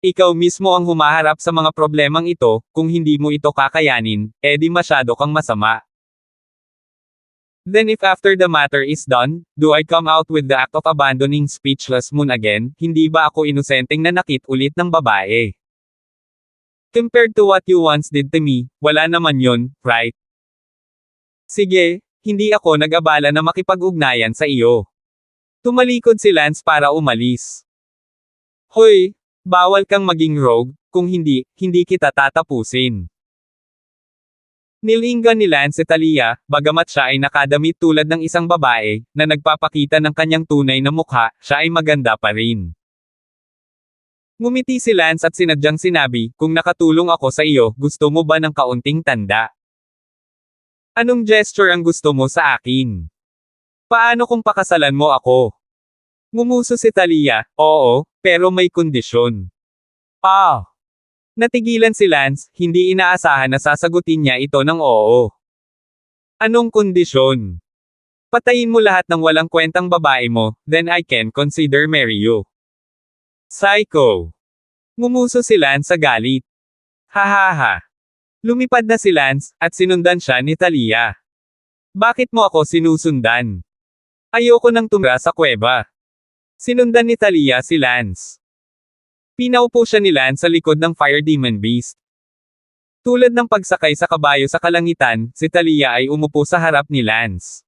Ikaw mismo ang humaharap sa mga problemang ito, kung hindi mo ito kakayanin, edi masyado kang masama. Then if after the matter is done, do I come out with the act of abandoning Speechless Moon again, hindi ba ako inosenteng nanakit ulit ng babae? Compared to what you once did to me, wala naman yun, right? Sige. Hindi ako nag-abala na makipag-ugnayan sa iyo. Tumalikod si Lance para umalis. Hoy, bawal kang maging rogue, kung hindi, hindi kita tatapusin. Nilingan ni Lance si Thalia, bagamat siya ay nakadamit tulad ng isang babae, na nagpapakita ng kanyang tunay na mukha, siya ay maganda pa rin. Ngumiti si Lance at sinadyang sinabi, kung nakatulong ako sa iyo, gusto mo ba ng kaunting tanda? Anong gesture ang gusto mo sa akin? Paano kung pakasalan mo ako? Ngumuso si Thalia, oo, pero may kondisyon. Natigilan si Lance, hindi inaasahan na sasagutin niya ito ng oo. Anong kondisyon? Patayin mo lahat ng walang kwentang babae mo, then I can consider marry you. Psycho! Ngumuso si Lance sa galit. Hahaha. Lumipad na si Lance, at sinundan siya ni Thalia. Bakit mo ako sinusundan? Ayoko nang tumira sa kuweba. Sinundan ni Thalia si Lance. Pinaupo siya ni Lance sa likod ng Fire Demon Beast. Tulad ng pagsakay sa kabayo sa kalangitan, si Thalia ay umupo sa harap ni Lance.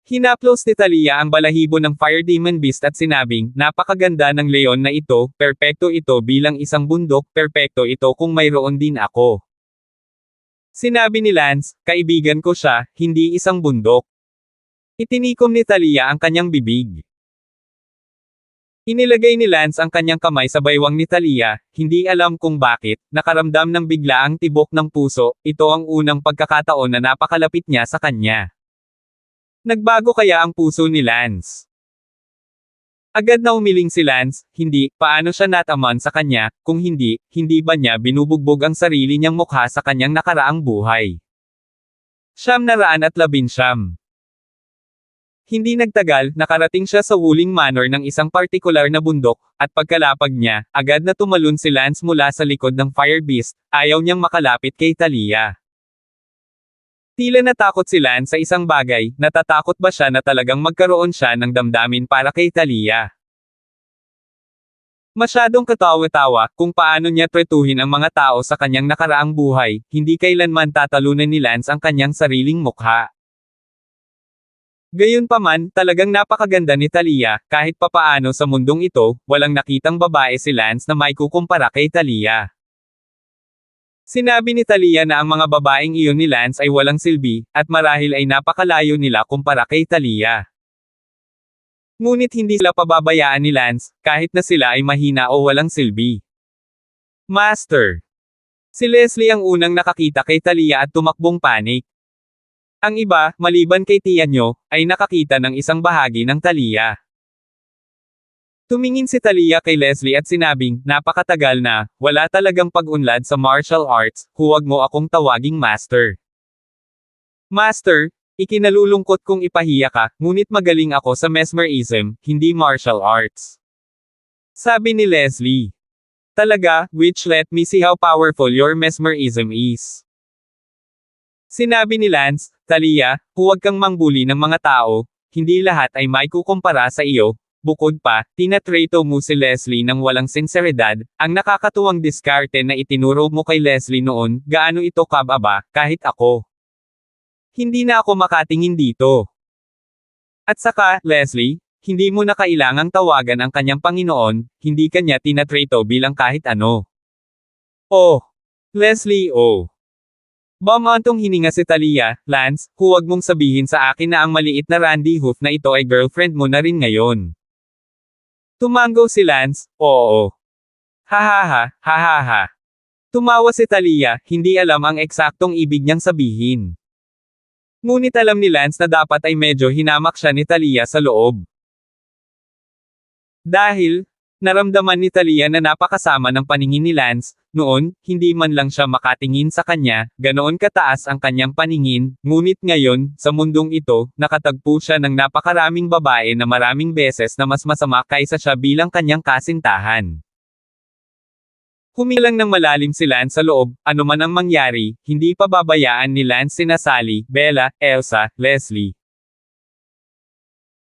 Hinaplos ni Thalia ang balahibo ng Fire Demon Beast at sinabing, napakaganda ng leon na ito, perpekto ito bilang isang bundok, perpekto ito kung mayroon din ako. Sinabi ni Lance, kaibigan ko siya, hindi isang bundok. Itinikom ni Thalia ang kanyang bibig. Inilagay ni Lance ang kanyang kamay sa baywang ni Thalia, hindi alam kung bakit, nakaramdam ng biglaang tibok ng puso, ito ang unang pagkakataon na napakalapit niya sa kanya. Nagbago kaya ang puso ni Lance? Agad na umiling si Lance, hindi, paano siya nataman sa kanya, kung hindi, hindi ba niya binubugbog ang sarili niyang mukha sa kanyang nakaraang buhay? 919. Hindi nagtagal, nakarating siya sa Wuling Manor ng isang partikular na bundok, at pagkalapag niya, agad na tumalon si Lance mula sa likod ng Fire Beast, ayaw niyang makalapit kay Thalia. Tila natakot si Lance sa isang bagay, natatakot ba siya na talagang magkaroon siya ng damdamin para kay Thalia? Masyadong katawa-tawa, kung paano niya tretuhin ang mga tao sa kanyang nakaraang buhay, hindi kailanman tatalunan ni Lance ang kanyang sariling mukha. Gayunpaman, talagang napakaganda ni Thalia, kahit papaano sa mundong ito, walang nakitang babae si Lance na maikukumpara kay Thalia. Sinabi ni Thalia na ang mga babaeng iyon ni Lance ay walang silbi, at marahil ay napakalayo nila kumpara kay Thalia. Ngunit hindi sila pababayaan ni Lance, kahit na sila ay mahina o walang silbi. Master. Si Leslie ang unang nakakita kay Talia at tumakbong panik. Ang iba, maliban kay Tianyo, ay nakakita ng isang bahagi ng Talia. Tumingin si Talia kay Leslie at sinabing, napakatagal na, wala talagang pag-unlad sa martial arts, huwag mo akong tawaging master. Master, ikinalulungkot kong ipahiya ka, ngunit magaling ako sa mesmerism, hindi martial arts. Sabi ni Leslie. Talaga, which let me see how powerful your mesmerism is. Sinabi ni Lance, Talia, huwag kang mangbuli ng mga tao, hindi lahat ay may kukumpara sa iyo, bukod pa, tinatrato mo si Leslie ng walang sinseridad, ang nakakatuwang diskarte na itinuro mo kay Leslie noon, gaano ito kababa, kahit ako. Hindi na ako makatingin dito. At saka, Leslie, hindi mo na kailangang tawagan ang kanyang Panginoon, hindi kanya tinatrato bilang kahit ano. Oh! Leslie, oh! Bamantong hininga si Talia, Lance, huwag mong sabihin sa akin na ang maliit na Randy Hoof na ito ay girlfriend mo na rin ngayon. Tumango si Lance, oo. Hahaha, hahaha. Tumawa si Talia, hindi alam ang eksaktong ibig niyang sabihin. Ngunit alam ni Lance na dapat ay medyo hinamak siya ni Talia sa loob. Dahil, naramdaman ni Talia na napakasama ng paningin ni Lance, noon, hindi man lang siya makatingin sa kanya, ganoon kataas ang kanyang paningin, ngunit ngayon, sa mundong ito, nakatagpo siya ng napakaraming babae na maraming beses na mas masama kaysa siya bilang kanyang kasintahan. Humilang ng malalim si Lance sa loob, anuman ang mangyari, hindi pa babayaan ni Lance sina Sally, Bella, Elsa, Leslie.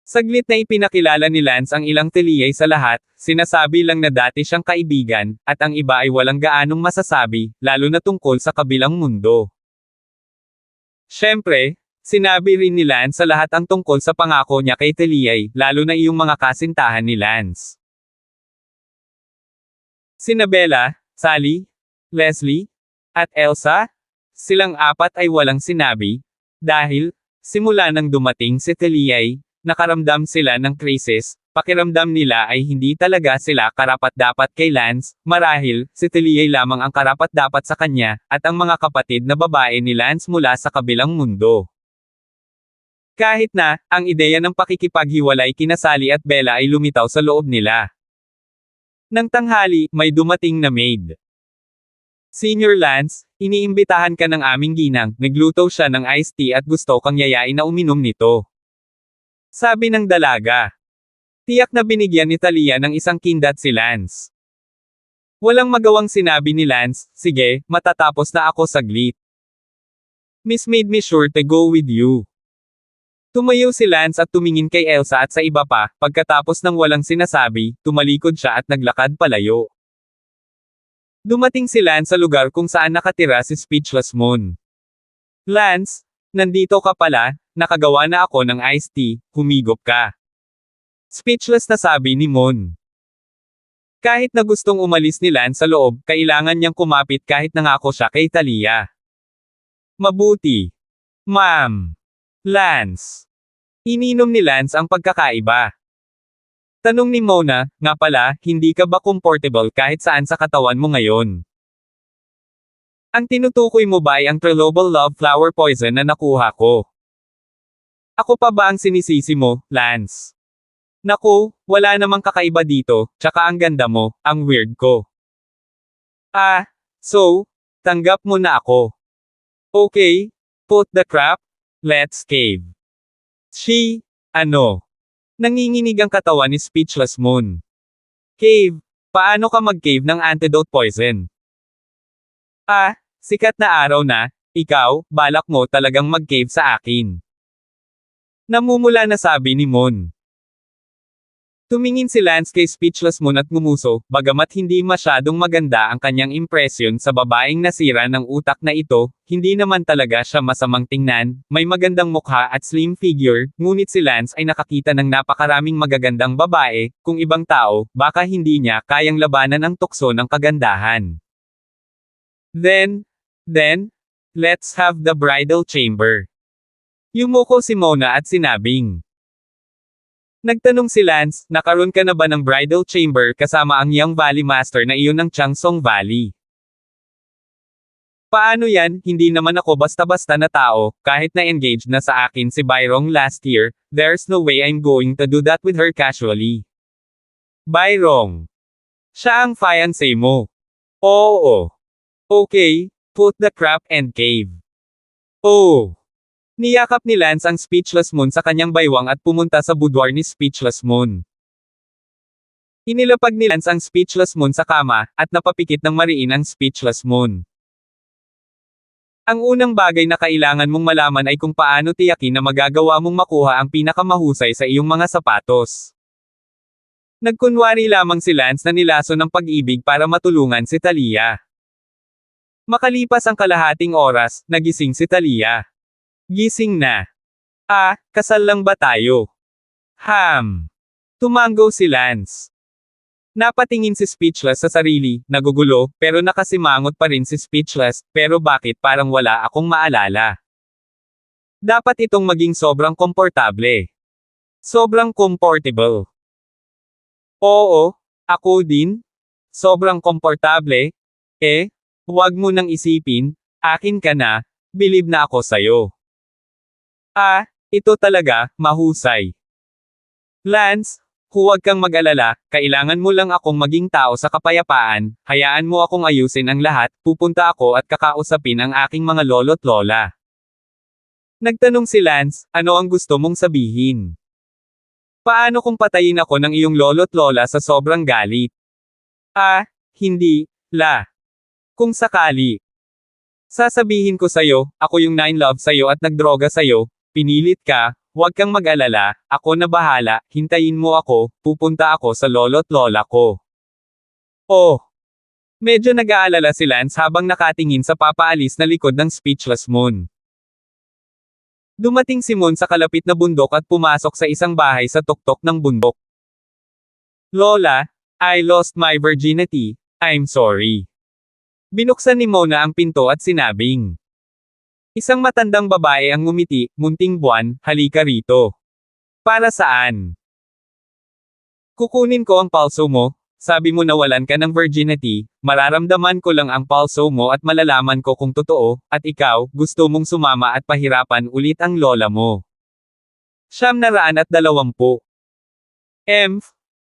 Saglit na ipinakilala ni Lance ang ilang tiliyay sa lahat, sinasabi lang na dati siyang kaibigan, at ang iba ay walang gaanong masasabi, lalo na tungkol sa kabilang mundo. Siyempre, sinabi rin ni Lance sa lahat ang tungkol sa pangako niya kay Tiliyay, lalo na iyong mga kasintahan ni Lance. Sina Bella, Sally, Leslie, at Elsa, silang apat ay walang sinabi, dahil, simula nang dumating si Tiliyay, nakaramdam sila ng krisis, pakiramdam nila ay hindi talaga sila karapat-dapat kay Lance, marahil, si Tiliyay lamang ang karapat-dapat sa kanya, at ang mga kapatid na babae ni Lance mula sa kabilang mundo. Kahit na, ang ideya ng pakikipaghiwalay kina Sally at Bella ay lumitaw sa loob nila. Nang tanghali, may dumating na maid. Senior Lance, iniimbitahan ka ng aming ginang, nagluto siya ng iced tea at gusto kang yayain na uminom nito. Sabi ng dalaga. Tiyak na binigyan ni Talia ng isang kindat si Lance. Walang magawang sinabi ni Lance, sige, matatapos na ako saglit. Miss made me sure to go with you. Tumayo si Lance at tumingin kay Elsa at sa iba pa, pagkatapos ng walang sinasabi, tumalikod siya at naglakad palayo. Dumating si Lance sa lugar kung saan nakatira si Speechless Moon. Lance, nandito ka pala, nakagawa na ako ng iced tea, humigop ka. Speechless na sabi ni Moon. Kahit na gustong umalis ni Lance sa loob, kailangan niyang kumapit kahit nangako siya kay Talia. Mabuti. Ma'am. Lance. Ininom ni Lance ang pagkakaiba. Tanong ni Mona, nga pala, hindi ka ba comfortable kahit saan sa katawan mo ngayon? Ang tinutukoy mo ba ay ang Trelobal Love Flower Poison na nakuha ko? Ako pa ba ang sinisisi mo, Lance? Naku, wala namang kakaiba dito, tsaka ang ganda mo, ang weird ko. Ah, so, tanggap mo na ako. Okay, put the crap, let's cave. Ano? Nanginginig ang katawan ni Speechless Moon. Cave, paano ka mag-cave ng antidote poison? Ah, sikat na araw na, ikaw, balak mo talagang mag-cave sa akin. Namumula na sabi ni Moon. Tumingin si Lance kay Speechless Moon at ngumuso, bagamat hindi masyadong maganda ang kanyang impresyon sa babaeng nasira ng utak na ito, hindi naman talaga siya masamang tingnan, may magandang mukha at slim figure, ngunit si Lance ay nakakita ng napakaraming magagandang babae, kung ibang tao, baka hindi niya kayang labanan ang tukso ng kagandahan. Then, let's have the bridal chamber. Yumuko si Mona at sinabing. Nagtanong si Lance, nakaroon ka na ba ng bridal chamber kasama ang Young Valley Master na iyon ng Changsong Valley? Paano yan, hindi naman ako basta-basta na tao, kahit na-engaged na sa akin si Byrong last year, there's no way I'm going to do that with her casually. Byrong. Siya ang fiancé mo. Oo. Okay, put the crap and cave. Oh. Niyakap ni Lance ang Speechless Moon sa kanyang baywang at pumunta sa boudoir ni Speechless Moon. Inilapag ni Lance ang Speechless Moon sa kama, at napapikit ng mariin ang Speechless Moon. Ang unang bagay na kailangan mong malaman ay kung paano tiyakin na magagawa mong makuha ang pinakamahusay sa iyong mga sapatos. Nagkunwari lamang si Lance na nilaso ng pag-ibig para matulungan si Talia. Makalipas ang kalahating oras, nagising si Talia. Gising na. Kasal lang ba tayo? Tumango si Lance. Napatingin si Speechless sa sarili, nagugulo, pero nakasimangot pa rin si Speechless, pero bakit parang wala akong maalala? Dapat itong maging sobrang komportable. Sobrang comfortable. Oo, ako din. Sobrang komportable. Huwag mo nang isipin, akin ka na, believe na ako sa'yo. Ito talaga, mahusay. Lance, huwag kang mag-alala, kailangan mo lang akong maging tao sa kapayapaan, hayaan mo akong ayusin ang lahat, pupunta ako at kakausapin ang aking mga lolo't lola. Nagtanong si Lance, ano ang gusto mong sabihin? Paano kung patayin ako ng iyong lolo't lola sa sobrang galit? Hindi, Kung sakali. Sasabihin ko sa'yo, ako yung 9 love sa'yo at nagdroga sa'yo, pinilit ka, huwag kang mag-alala, ako na bahala, hintayin mo ako, pupunta ako sa lolo't lola ko. Medyo nag-aalala si Lance habang nakatingin sa papaalis na likod ng Speechless Moon. Dumating si Moon sa kalapit na bundok at pumasok sa isang bahay sa tuktok ng bundok. Lola, I lost my virginity, I'm sorry. Binuksan ni Mona ang pinto at sinabing. Isang matandang babae ang ngumiti, munting buwan, halika rito. Para saan? Kukunin ko ang palso mo, sabi mo nawalan ka ng virginity, mararamdaman ko lang ang palso mo at malalaman ko kung totoo, at ikaw, gusto mong sumama at pahirapan ulit ang lola mo. 920.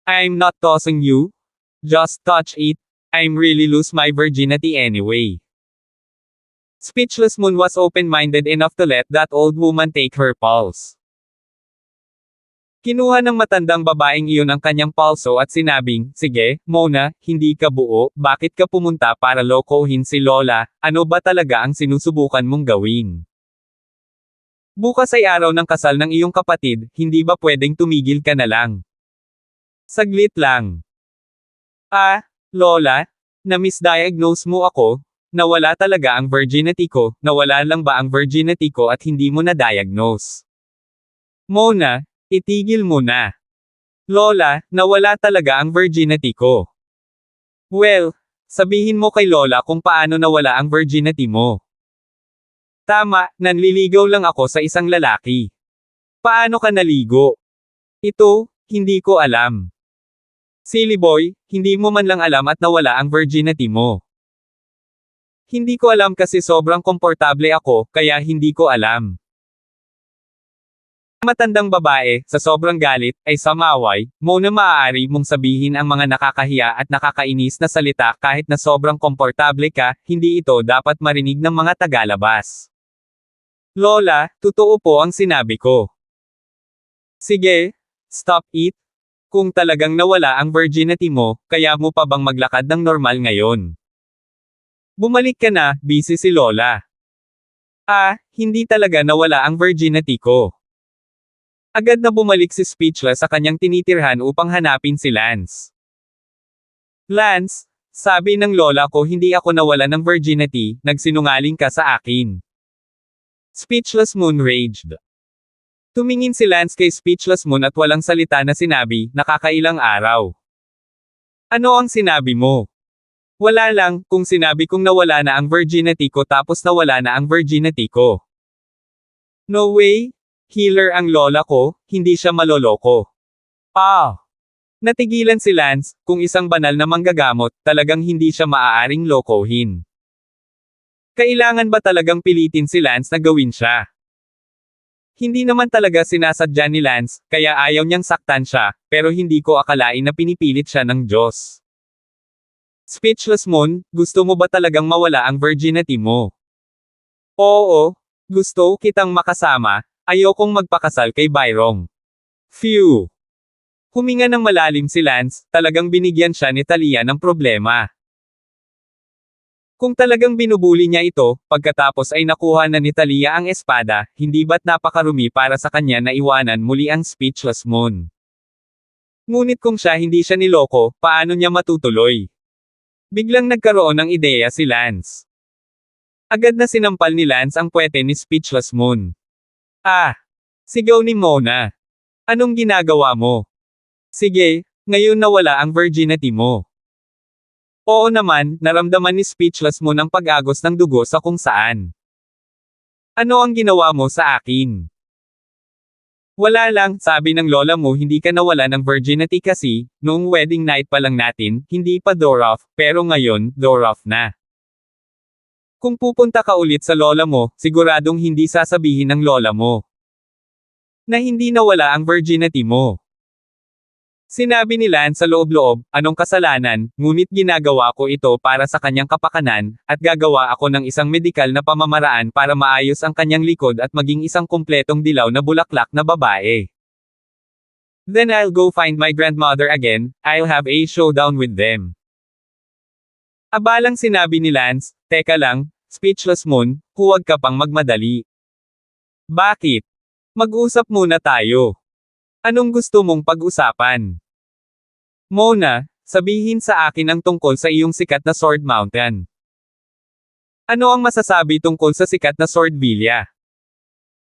I'm not tossing you. Just touch it. I'm really lose my virginity anyway. Speechless Moon was open-minded enough to let that old woman take her pulse. Kinuha ng matandang babaeng iyon ang kanyang palso at sinabing, sige, Mona, hindi ka buo, bakit ka pumunta para lokohin si Lola, ano ba talaga ang sinusubukan mong gawin? Bukas ay araw ng kasal ng iyong kapatid, hindi ba pwedeng tumigil ka na lang? Saglit lang. Lola, na-misdiagnose mo ako, nawala talaga ang virginity ko, nawala lang ba ang virginity ko at hindi mo na-diagnose? Mona, itigil mo na. Lola, nawala talaga ang virginity ko. Well, sabihin mo kay Lola kung paano nawala ang virginity mo. Tama, nanliligaw lang ako sa isang lalaki. Paano ka naligo? Ito, hindi ko alam. Silly boy, hindi mo man lang alam at nawala ang virginity mo. Hindi ko alam kasi sobrang komportable ako, kaya hindi ko alam. Matandang babae, sa sobrang galit, ay sumaway, Mona maaari mong sabihin ang mga nakakahiya at nakakainis na salita kahit na sobrang komportable ka, hindi ito dapat marinig ng mga tagalabas. Lola, totoo po ang sinabi ko. Sige, stop it. Kung talagang nawala ang virginity mo, kaya mo pa bang maglakad ng normal ngayon? Bumalik ka na, busy si Lola. Hindi talaga nawala ang virginity ko. Agad na bumalik si Speechless sa kanyang tinitirhan upang hanapin si Lance. Lance, sabi ng lola ko hindi ako nawala ng virginity, nagsinungaling ka sa akin. Speechless Moon raged. Tumingin si Lance kay Speechless Moon at walang salita na sinabi, nakakailang araw. Ano ang sinabi mo? Wala lang, kung sinabi kong nawala na ang virginity ko tapos nawala na ang virginity ko. No way, healer ang lola ko, hindi siya maloloko. Ah! Natigilan si Lance, kung isang banal na manggagamot, talagang hindi siya maaaring lokohin. Kailangan ba talagang pilitin si Lance na gawin siya? Hindi naman talaga sinasadya ni Lance, kaya ayaw niyang saktan siya, pero hindi ko akalain na pinipilit siya ng Diyos. Speechless Moon, gusto mo ba talagang mawala ang virginity mo? Oo, gusto kitang makasama, ayokong magpakasal kay Byron. Phew! Huminga ng malalim si Lance, talagang binigyan siya ni Talia ng problema. Kung talagang binubuli niya ito, pagkatapos ay nakuha na ni Talia ang espada, hindi ba't napakarumi para sa kanya na iwanan muli ang Speechless Moon? Ngunit kung hindi siya niloko, paano niya matutuloy? Biglang nagkaroon ng ideya si Lance. Agad na sinampal ni Lance ang puwete ni Speechless Moon. Ah! Sigaw ni Mona. Anong ginagawa mo? Sige, ngayon nawala ang virginity mo. Oo naman, naramdaman ni Speechless Moon ang pag-agos ng dugo sa kung saan. Ano ang ginawa mo sa akin? Wala lang, sabi ng lola mo hindi ka nawala ng virginity kasi, noong wedding night pa lang natin, hindi pa door off, pero ngayon, door off na. Kung pupunta ka ulit sa lola mo, siguradong hindi sasabihin ng lola mo na hindi nawala ang virginity mo. Sinabi ni Lance sa loob-loob, anong kasalanan, ngunit ginagawa ko ito para sa kanyang kapakanan, at gagawa ako ng isang medikal na pamamaraan para maayos ang kanyang likod at maging isang kumpletong dilaw na bulaklak na babae. Then I'll go find my grandmother again, I'll have a showdown with them. Abalang sinabi ni Lance, teka lang, Speechless Moon, huwag ka pang magmadali. Bakit? Mag-usap muna tayo. Anong gusto mong pag-usapan? Mona, sabihin sa akin ang tungkol sa iyong sikat na Sword Mountain. Ano ang masasabi tungkol sa sikat na Sword Villa?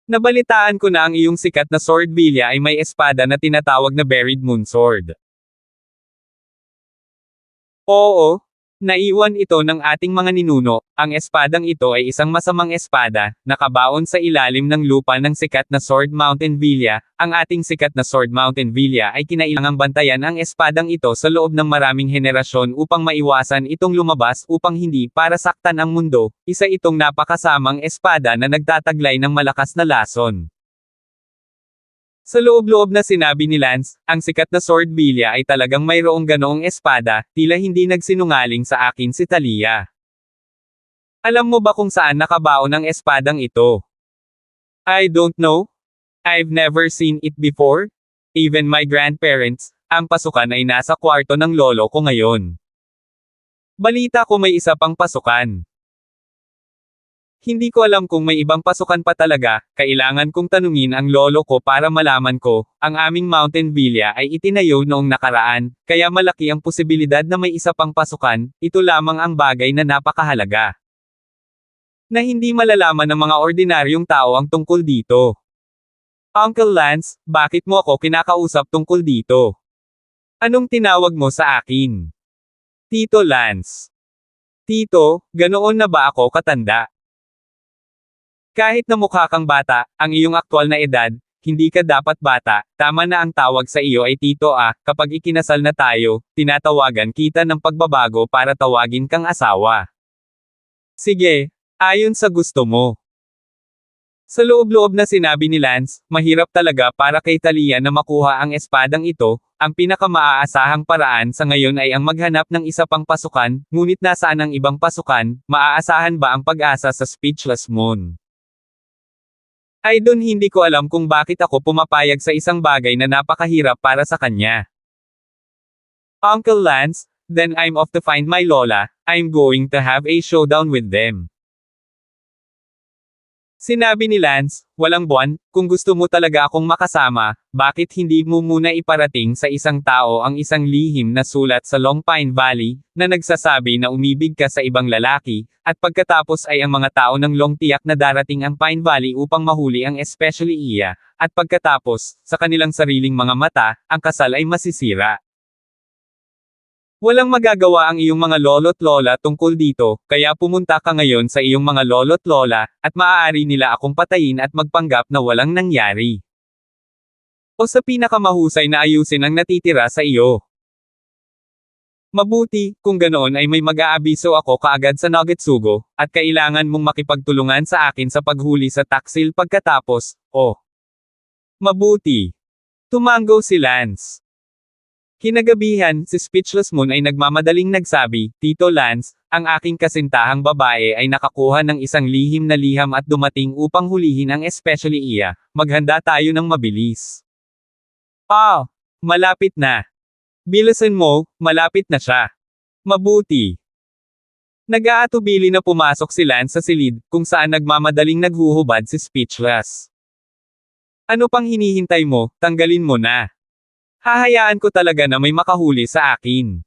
Nabalitaan ko na ang iyong sikat na Sword Villa ay may espada na tinatawag na Buried Moon Sword. Oo, naiwan ito ng ating mga ninuno, ang espadang ito ay isang masamang espada, nakabaon sa ilalim ng lupa ng sikat na Sword Mountain Villa. Ang ating sikat na Sword Mountain Villa ay kinailangang bantayan ang espadang ito sa loob ng maraming henerasyon upang maiwasan itong lumabas upang hindi para saktan ang mundo. Isa itong napakasamang espada na nagtataglay ng malakas na lason. Sa loob-loob na sinabi ni Lance, ang sikat na Sword Villa ay talagang mayroong ganoong espada, tila hindi nagsinungaling sa akin si Talia. Alam mo ba kung saan nakabaon ang espadang ito? I don't know. I've never seen it before. Even my grandparents, ang pasukan ay nasa kwarto ng lolo ko ngayon. Balita ko may isa pang pasukan. Hindi ko alam kung may ibang pasukan pa talaga, kailangan kong tanungin ang lolo ko para malaman ko, ang aming Mountain Villa ay itinayo noong nakaraan, kaya malaki ang posibilidad na may isa pang pasukan, ito lamang ang bagay na napakahalaga. Na hindi malalaman ng mga ordinaryong tao ang tungkol dito. Uncle Lance, bakit mo ako kinakausap tungkol dito? Anong tinawag mo sa akin? Tito Lance. Tito, ganoon na ba ako katanda? Kahit na mukha kang bata, ang iyong aktwal na edad, hindi ka dapat bata, tama na ang tawag sa iyo ay tito kapag ikinasal na tayo, tinatawagan kita ng pagbabago para tawagin kang asawa. Sige, ayon sa gusto mo. Sa loob-loob na sinabi ni Lance, mahirap talaga para kay Talia na makuha ang espadang ito, ang pinakamaasahang paraan sa ngayon ay ang maghanap ng isa pang pasukan, ngunit nasaan ang ibang pasukan, maaasahan ba ang pag-asa sa Speechless Moon? Hindi ko alam kung bakit ako pumapayag sa isang bagay na napakahirap para sa kanya. Uncle Lance, then I'm off to find my lola, I'm going to have a showdown with them. Sinabi ni Lance, walang buwan, kung gusto mo talaga akong makasama, bakit hindi mo muna iparating sa isang tao ang isang lihim na sulat sa Long Pine Valley, na nagsasabi na umibig ka sa ibang lalaki, at pagkatapos ay ang mga tao ng Long tiyak na darating ang Pine Valley upang mahuli ang especially iya, at pagkatapos, sa kanilang sariling mga mata, ang kasal ay masisira. Walang magagawa ang iyong mga lolo't lola tungkol dito, kaya pumunta ka ngayon sa iyong mga lolo't lola, at maaari nila akong patayin at magpanggap na walang nangyari. O sa pinakamahusay na ayusin ang natitira sa iyo? Mabuti, kung ganoon ay may mag-aabiso ako kaagad sa Nuggetsugo, at kailangan mong makipagtulungan sa akin sa paghuli sa taksil pagkatapos, oh. Mabuti. Tumango si Lance. Kinagabihan, si Speechless Moon ay nagmamadaling nagsabi, Tito Lance, ang aking kasintahang babae ay nakakuha ng isang lihim na liham at dumating upang hulihin ang especially iya, maghanda tayo ng mabilis. Ah, malapit na. Bilisan mo, malapit na siya. Mabuti. Nag-aatubili na pumasok si Lance sa silid, kung saan nagmamadaling naghuhubad si Speechless. Ano pang hinihintay mo, tanggalin mo na. Hahayaan ko talaga na may makahuli sa akin.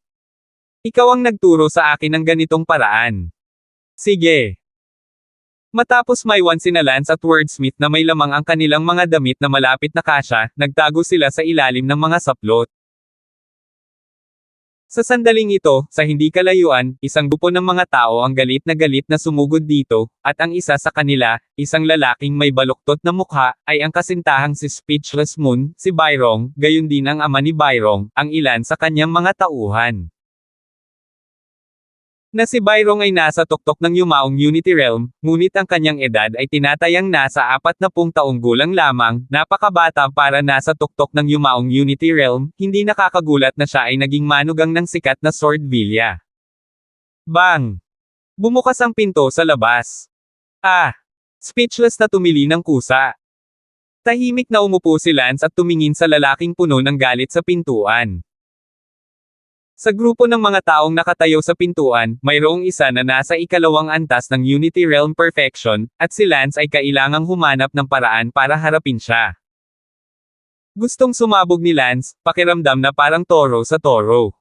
Ikaw ang nagturo sa akin ng ganitong paraan. Sige. Matapos maiwan sina Lance at Wordsmith na may lamang ang kanilang mga damit na malapit na kasya, nagtago sila sa ilalim ng mga saplot. Sa sandaling ito, sa hindi kalayuan, isang grupo ng mga tao ang galit na sumugod dito, at ang isa sa kanila, isang lalaking may baluktot na mukha, ay ang kasintahang si Speechless Moon, si Byrong, gayon din ang ama ni Byrong, ang ilan sa kanyang mga tauhan. Na si Byrong ay nasa tuktok ng yumaong Unity Realm, ngunit ang kanyang edad ay tinatayang nasa 40 taong gulang lamang, napakabata para nasa tuktok ng yumaong Unity Realm, hindi nakakagulat na siya ay naging manugang ng sikat na Swordvilla. Bang! Bumukas ang pinto sa labas. Ah! Speechless na tumili ng kusa. Tahimik na umupo si Lance at tumingin sa lalaking puno ng galit sa pintuan. Sa grupo ng mga taong nakatayo sa pintuan, mayroong isa na nasa ikalawang antas ng Unity Realm Perfection, at si Lance ay kailangang humanap ng paraan para harapin siya. Gustong sumabog ni Lance, pakiramdam na parang toro sa toro.